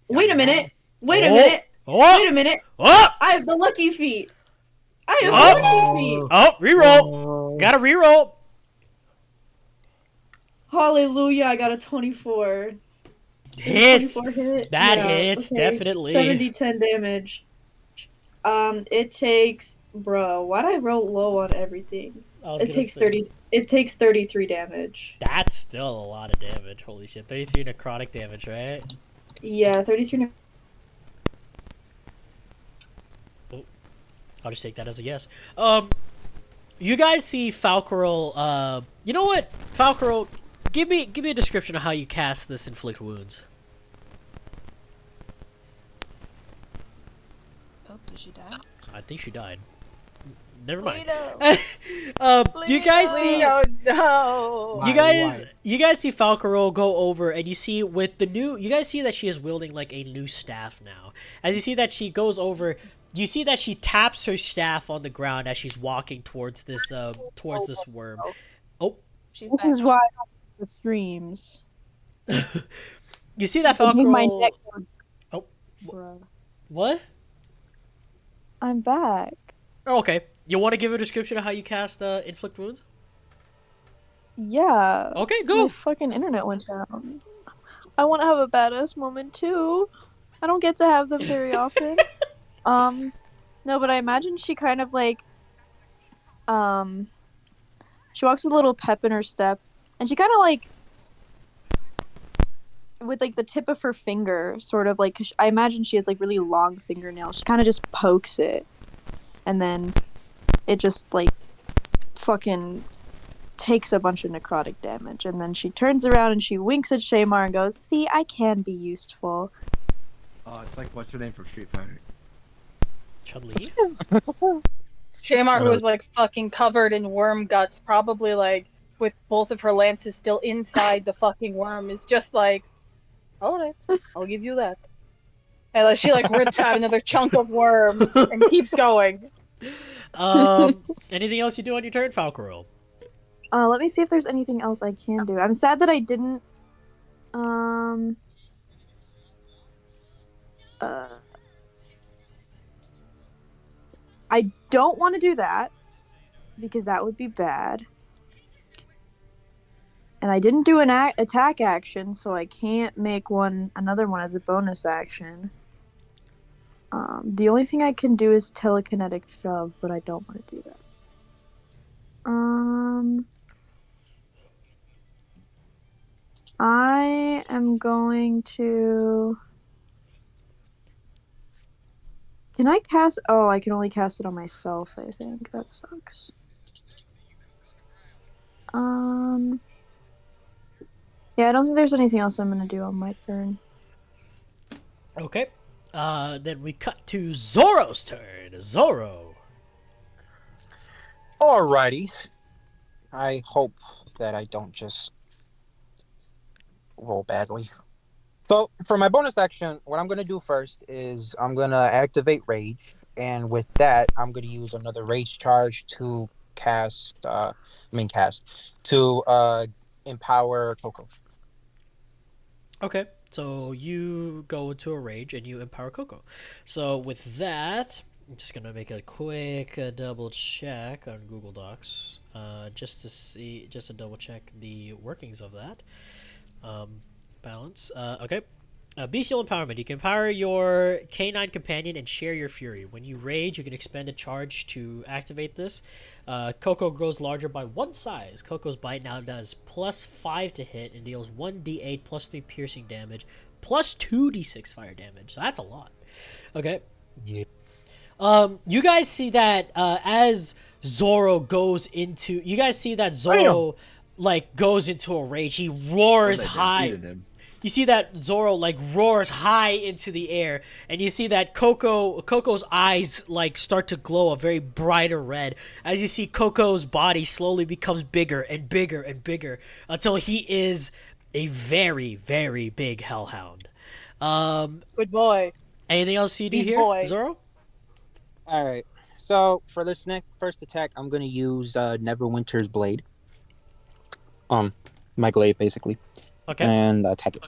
Wait a minute. Wait a minute. Wait a minute. I have the lucky feat. I have the lucky feat. Oh, reroll. Gotta reroll. Hallelujah, I got a 24. Hits. 24 hit? That Yeah, hits, okay. definitely. 70-10 damage. It takes, bro, why'd I roll low on everything? It takes 33 damage. That's still a lot of damage. Holy shit. 33 necrotic damage, right? Yeah, 33 I'll just take that as a yes. You guys see Falcarel, you know what? Falcarel, give me a description of how you cast this inflict wounds. Oh, did she die? I think she died. Never mind. Lino! You guys see No. you guys see Falcarel go over, and you see you guys see that she is wielding like a new staff now. As you see that she goes over, you see that she taps her staff on the ground as she's walking towards this worm. Oh, this is why I don't do the streams. You see that Make my Falcarel? neck Oh, Bruh. what? I'm back. Oh, okay. You want to give a description of how you cast inflict wounds? Yeah. Okay, go. My fucking internet went down. I want to have a badass moment too. I don't get to have them very often. No, but I imagine she kind of like Um, she walks with a little pep in her step, and she kind of like with like the tip of her finger, sort of like I imagine she has like really long fingernails. She kind of just pokes it, and then it just like fucking takes a bunch of necrotic damage. And then she turns around and she winks at Shaymar and goes, "See, I can be useful." Oh, it's like what's her name from Street Fighter? Chun-Li? Shamar, who is like fucking covered in worm guts, probably like with both of her lances still inside the fucking worm, is just like, all right, I'll give you that. And like she like rips out another chunk of worm and keeps going. Anything else you do on your turn, Falcarol? Let me see if there's anything else I can do. I'm sad that I didn't. Um. I don't want to do that because that would be bad. And I didn't do an attack action, so I can't make another one as a bonus action. The only thing I can do is telekinetic shove, but I don't want to do that. I am going to. Can I cast? Oh, I can only cast it on myself. I think that sucks. Yeah, I don't think there's anything else I'm gonna do on my turn. Okay. Then we cut to Zoro's turn. Zoro. Alrighty. I hope that I don't just roll badly. So for my bonus action, what I'm gonna do first is I'm gonna activate Rage, and with that, I'm gonna use another Rage charge to cast. Cast to empower Coco. Okay. So you go into a rage and you empower Coco. So with that, I'm just gonna make a quick double check on Google Docs, just to double check the workings of that. Balance. Okay. Bestial Empowerment. You can empower your canine companion and share your fury. When you rage, you can expend a charge to activate this. Coco grows larger by one size. Coco's bite now does +5 to hit and deals 1d8 +3 piercing damage, +2d6 fire damage. So that's a lot. Okay. Yeah. You guys see that as Zoro goes into. You guys see that Zoro like goes into a rage. He roars high. You see that Zoro like roars high into the air, and you see that Coco's eyes like start to glow a very brighter red as you see Coco's body slowly becomes bigger and bigger and bigger until he is a very, very big hellhound. Good boy. Anything else you do Big here, boy. Zoro? All right. So for this next first attack, I'm gonna use Neverwinter's Blade. My glaive basically, Okay. and attack it.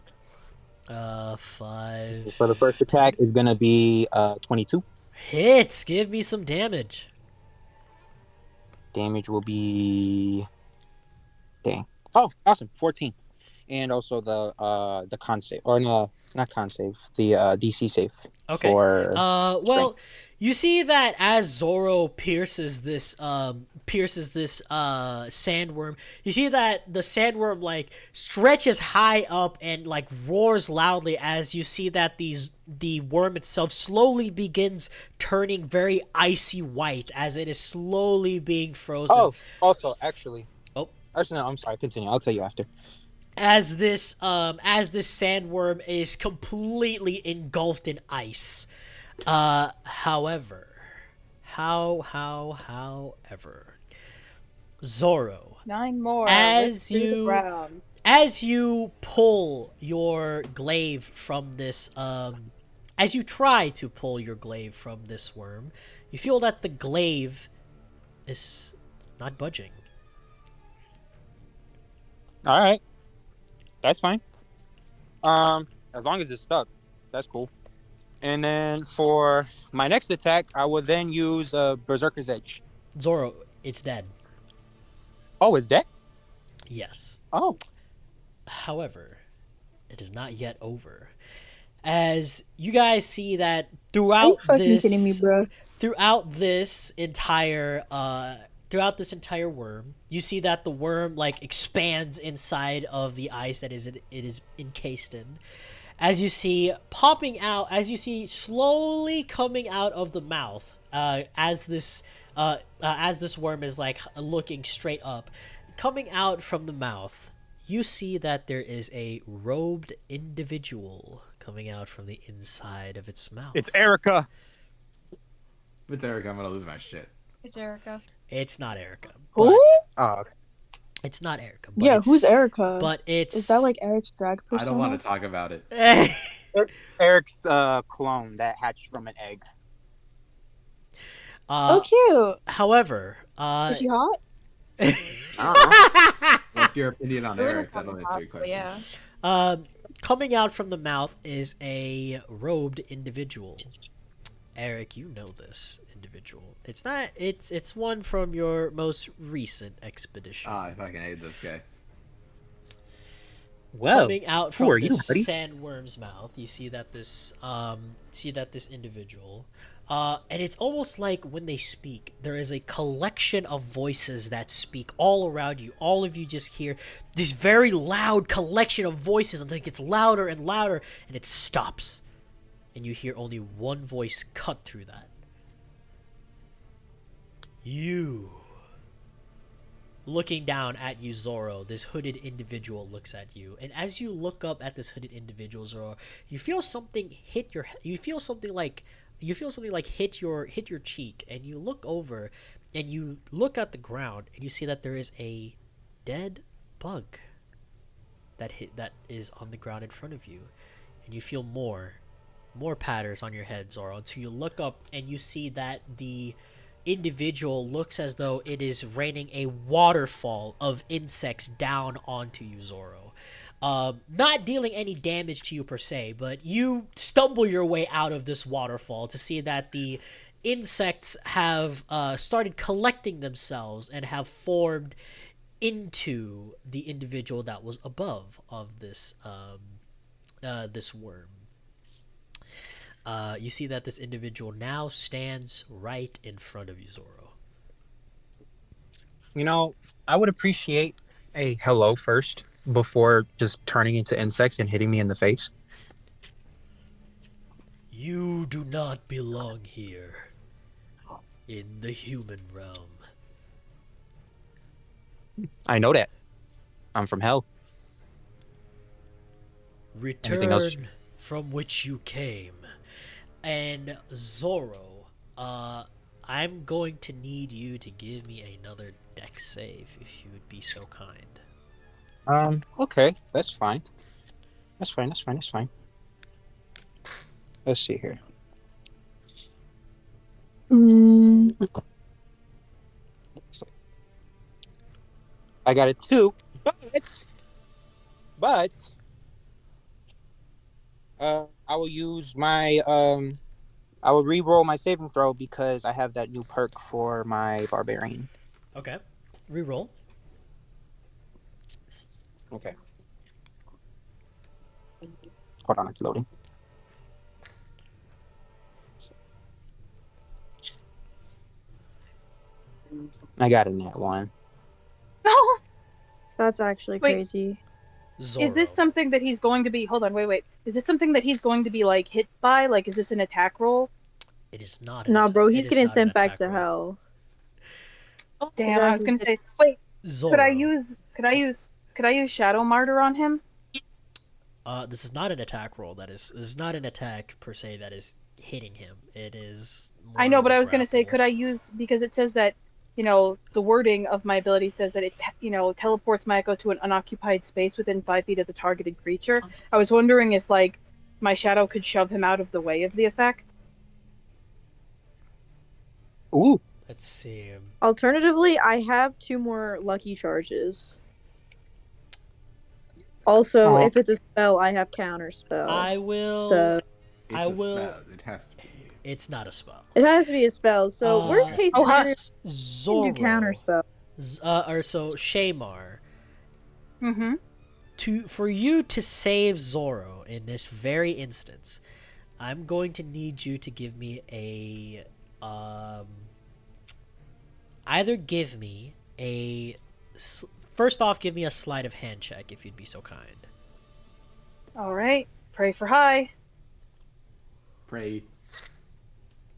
5. For the first attack is gonna be 22. Hits. Give me some damage. Damage will be dang. Oh, awesome, 14. And also the con save, or no, not con save, the DC save Okay. for strength. Well, you see that as Zoro pierces this sandworm, you see that the sandworm like stretches high up and like roars loudly as you see that the worm itself slowly begins turning very icy white as it is slowly being frozen. Oh, also actually, Oh. actually no, I'm sorry. Continue. I'll tell you after. As this sandworm is completely engulfed in ice. However, Zoro, 9 more. as Through the you ground. as you pull your glaive from this as you try to pull your glaive from this worm, you feel that the glaive is not budging. All right, that's fine. As long as it's stuck, that's cool. And then for my next attack, I will then use Berserker's Edge. Zoro, it's dead. Oh, is that? Yes. Oh. However, it is not yet over. As you guys see that throughout Are you fucking kidding me, bro? throughout this entire throughout this entire worm, you see that the worm like expands inside of the ice that it is encased in. As you see popping out, as you see slowly coming out of the mouth, as this worm is like looking straight up, coming out from the mouth, you see that there is a robed individual coming out from the inside of its mouth. It's Erica. If it's Eric, I'm gonna lose my shit. It's Erica. It's not Erica, Who? but Oh, okay. it's not Erica. But Yeah, it's, who's Erica? But it's Is that like Eric's drag persona? I don't want to talk about it. It's Eric's clone that hatched from an egg. Oh, cute. However, Is she hot? What's your opinion on We're Eric? gonna That'll talk answer about your so question. yeah. Coming out from the mouth is a robed individual. Eric, you know this individual. It's not. It's one from your most recent expedition. Ah, I fucking hate this guy. Well, Coming out who from are this you, buddy? sandworm's mouth, you see that this individual, and it's almost like when they speak, there is a collection of voices that speak all around you. All of you just hear this very loud collection of voices until it gets louder and louder, and it stops, and you hear only one voice cut through that. You. Looking down at you, Zoro, this hooded individual looks at you, and as you look up at this hooded individual, Zoro, you feel something hit your. You feel something like hit your cheek, and you look over, and you look at the ground, and you see that there is a dead bug that is on the ground in front of you, and you feel more patters on your head, Zoro, until you look up and you see that the individual looks as though it is raining a waterfall of insects down onto you, Zoro. Not dealing any damage to you per se, but you stumble your way out of this waterfall to see that the insects have started collecting themselves and have formed into the individual that was above of this this worm. You see that this individual now stands right in front of you, Zoro. You know, I would appreciate a hello first before just turning into insects and hitting me in the face. You do not belong here in the human realm. I know that. I'm from hell. Anything else? Return from which you came. And Zoro, I'm going to need you to give me another dex save if you would be so kind. Okay, that's fine. That's fine. Let's see here. I got a 2, but I will use my I will re-roll my saving throw because I have that new perk for my barbarian. Okay. Reroll. Okay. Hold on, it's loading. I got a nat 1. That's actually Wait. crazy. Zoro. Is this something that he's going to be? Hold on, wait. Is this something that he's going to be like hit by? Like, is this an attack roll? It is not. Nah, bro, it he's is getting not an sent back attack to roll. hell. Oh, damn, I was gonna say, wait. Zoro. Could I use Shadow Martyr on him? This is not an attack roll. This is not an attack per se that is hitting him. It is. I know, but I was gonna say, could I use, because it says that, you know, the wording of my ability says that it, you know, teleports my echo to an unoccupied space within 5 feet of the targeted creature. I was wondering if, like, my shadow could shove him out of the way of the effect. Ooh. Let's see. Alternatively, I have 2 more lucky charges. Also, if it's a spell, I have counter spell. I will. So It's a spell. It has to be. It's not a spell. it has to be a spell. So worst case scenario, Zoro. you can do counter spell. Or so Shamar. Mm-hmm. For you to save Zoro in this very instance, I'm going to need you to give me a either give me first off, give me a sleight of hand check if you'd be so kind. All right. Pray for high. Pray.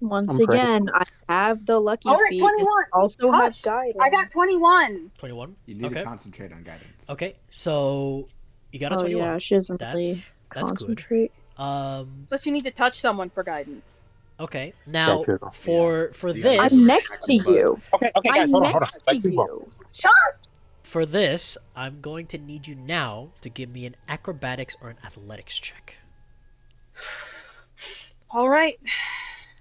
Once I'm praying. again, I have the lucky All right, feet. 21. And also Hush. have guidance. I got 21. 21. You need Okay. to concentrate on guidance. Okay, so you got a Oh 21. yeah, she doesn't really That's good. concentrate. Plus, you need to touch someone for guidance. Okay, now That too. for Yeah, this, I'm next to you. Okay, guys, I'm hold on. next Like, to people. you. Shut for this, I'm going to need you now to give me an acrobatics or an athletics check. All right.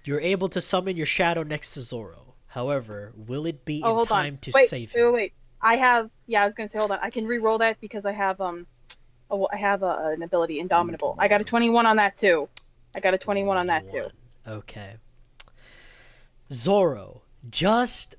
You're able to summon your shadow next to Zoro. However, will it be in Hold time on. to Wait, save him? wait. I have. Yeah, I was gonna say. Hold on. I can re-roll that because I have I have an ability, Indomitable. I got a 21 on that too. Okay. Zoro, just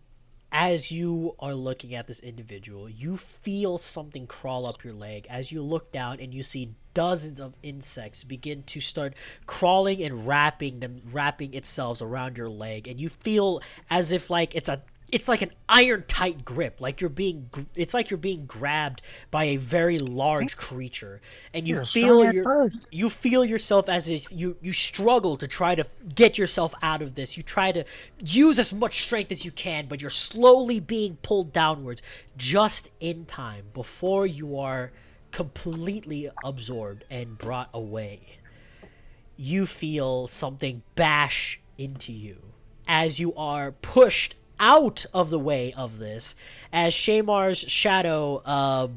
as you are looking at this individual, you feel something crawl up your leg as you look down and you see dozens of insects begin to start crawling and wrapping itself around your leg, and you feel as if like it's like an iron tight grip, like it's like you're being grabbed by a very large creature, and you feel yourself as if you struggle to try to get yourself out of this. You try to use as much strength as you can, but you're slowly being pulled downwards just in time before you are completely absorbed and brought away. You feel something bash into you as you are pushed out of the way of this, as Shamar's shadow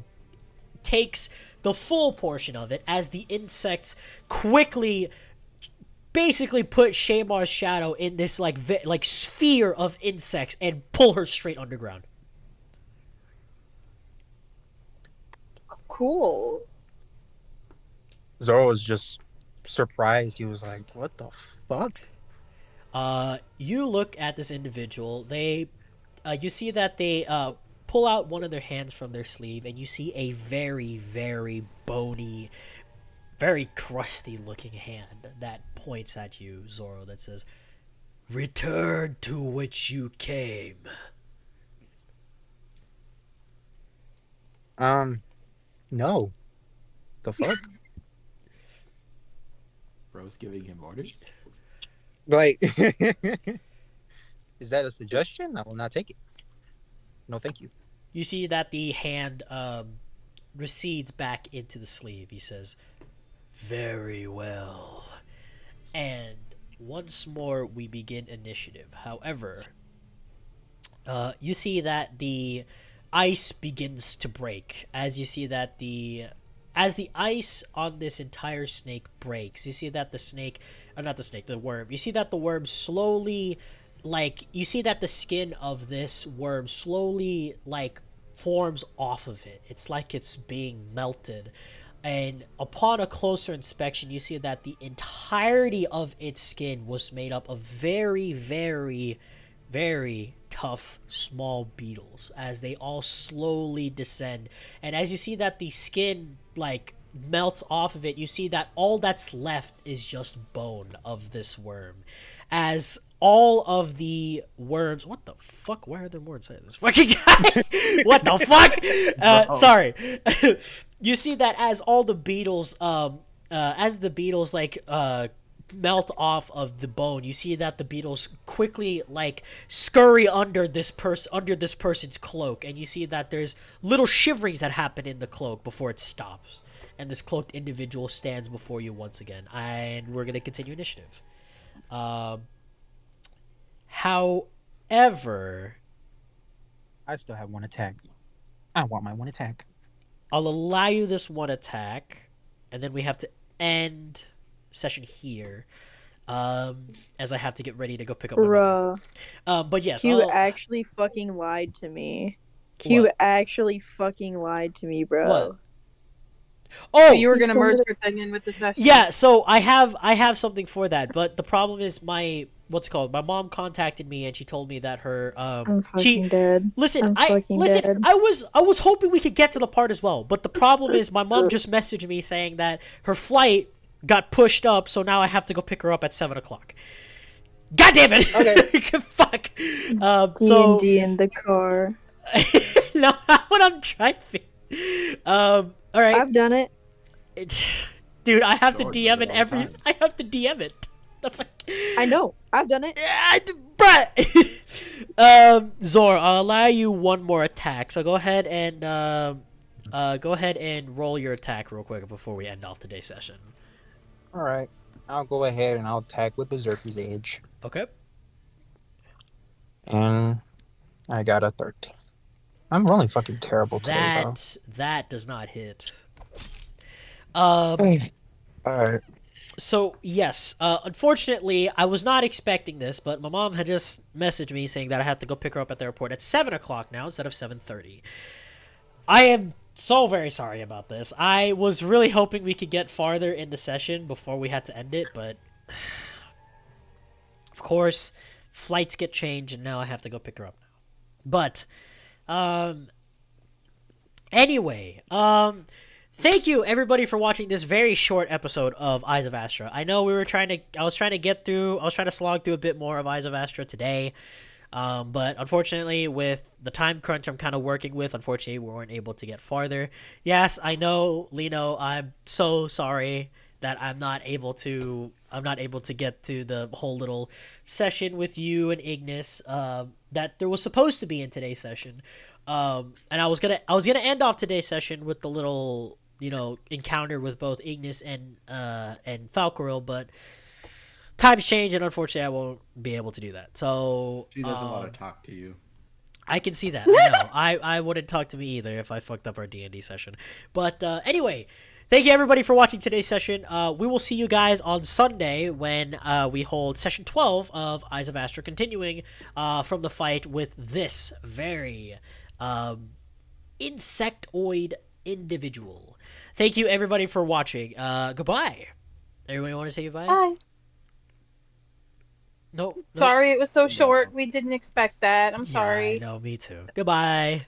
takes the full portion of it, as the insects quickly basically put Shamar's shadow in this like sphere of insects and pull her straight underground. Cool. Zoro was just surprised. He was like, "What the fuck?" You look at this individual. You see that they pull out one of their hands from their sleeve, and you see a very, very bony, very crusty looking hand that points at you, Zoro, that says, "Return to which you came." No. The fuck? Bro's giving him orders. Like, is that a suggestion? I will not take it. No, thank you. You see that the hand recedes back into the sleeve. He says, "Very well." And once more, we begin initiative. However, you see that the ice begins to break. As you see that as the ice on this entire snake breaks, you see that the worm. You see that the worm slowly, you see that the skin of this worm slowly, forms off of it. It's like it's being melted. And upon a closer inspection, you see that the entirety of its skin was made up of very, very, very tough small beetles as they all slowly descend. And as you see that the skin melts off of it, you see that all that's left is just bone of this worm. As all of the worms, what the fuck, why are there more inside this fucking guy? What the fuck? Sorry. You see that as all the beetles melt off of the bone, you see that the beetles quickly scurry under this person's cloak, and you see that there's little shiverings that happen in the cloak before it stops, and this cloaked individual stands before you once again, and we're gonna continue initiative. However, I still have one attack. I want my one attack. I'll allow you this one attack, and then we have to end session here, as I have to get ready to go pick up my Bruh. mother. But yes, Q actually fucking lied to me. Q actually fucking lied to me, bro. What? Oh, so you were gonna merge your thing in with the session. Yeah, so I have something for that, but the problem is my mom contacted me and she told me that her I'm fucking dead. Listen, dead. I was hoping we could get to the part as well, but the problem is my mom just messaged me saying that her flight got pushed up, so now I have to go pick her up at 7:00. God damn it! Okay. Fuck. So D&D in the car. no, what I'm trying to. All right, I've done it. dude. I have to George does DM it it all the every. time. I have to DM it. The fuck. I know. I've done it. Yeah, bruh. Zor, I'll allow you one more attack. So go ahead and roll your attack real quick before we end off today's session. All right. I'll go ahead and I'll attack with Berserker's Edge. Okay. And I got a 13. I'm rolling fucking terrible today, bro. That does not hit. All right. So yes, unfortunately, I was not expecting this, but my mom had just messaged me saying that I have to go pick her up at the airport at 7 o'clock now instead of 7:30. I am so very sorry about this. I was really hoping we could get farther in the session before we had to end it, but of course, flights get changed, and now I have to go pick her up now. But anyway, thank you everybody for watching this very short episode of Eyes of Astra. I know I was trying to slog through a bit more of Eyes of Astra today. But unfortunately, with the time crunch I'm kind of working with, unfortunately, we weren't able to get farther. Yes, I know, Lino, I'm so sorry that I'm not able to get to the whole little session with you and Ignis that there was supposed to be in today's session. And I was gonna end off today's session with the little encounter with both Ignis and Falcaril, but times change, and unfortunately, I won't be able to do that. So She doesn't want to talk to you. I can see that. I know. I wouldn't talk to me either if I fucked up our D&D session. But anyway, thank you everybody for watching today's session. We will see you guys on Sunday when we hold session 12 of Eyes of Astra, continuing from the fight with this very insectoid individual. Thank you everybody for watching. Goodbye. Everybody want to say goodbye? Bye. No. Sorry it was so No. short. We didn't expect that. I'm Yeah, I sorry. know. Me too. Goodbye.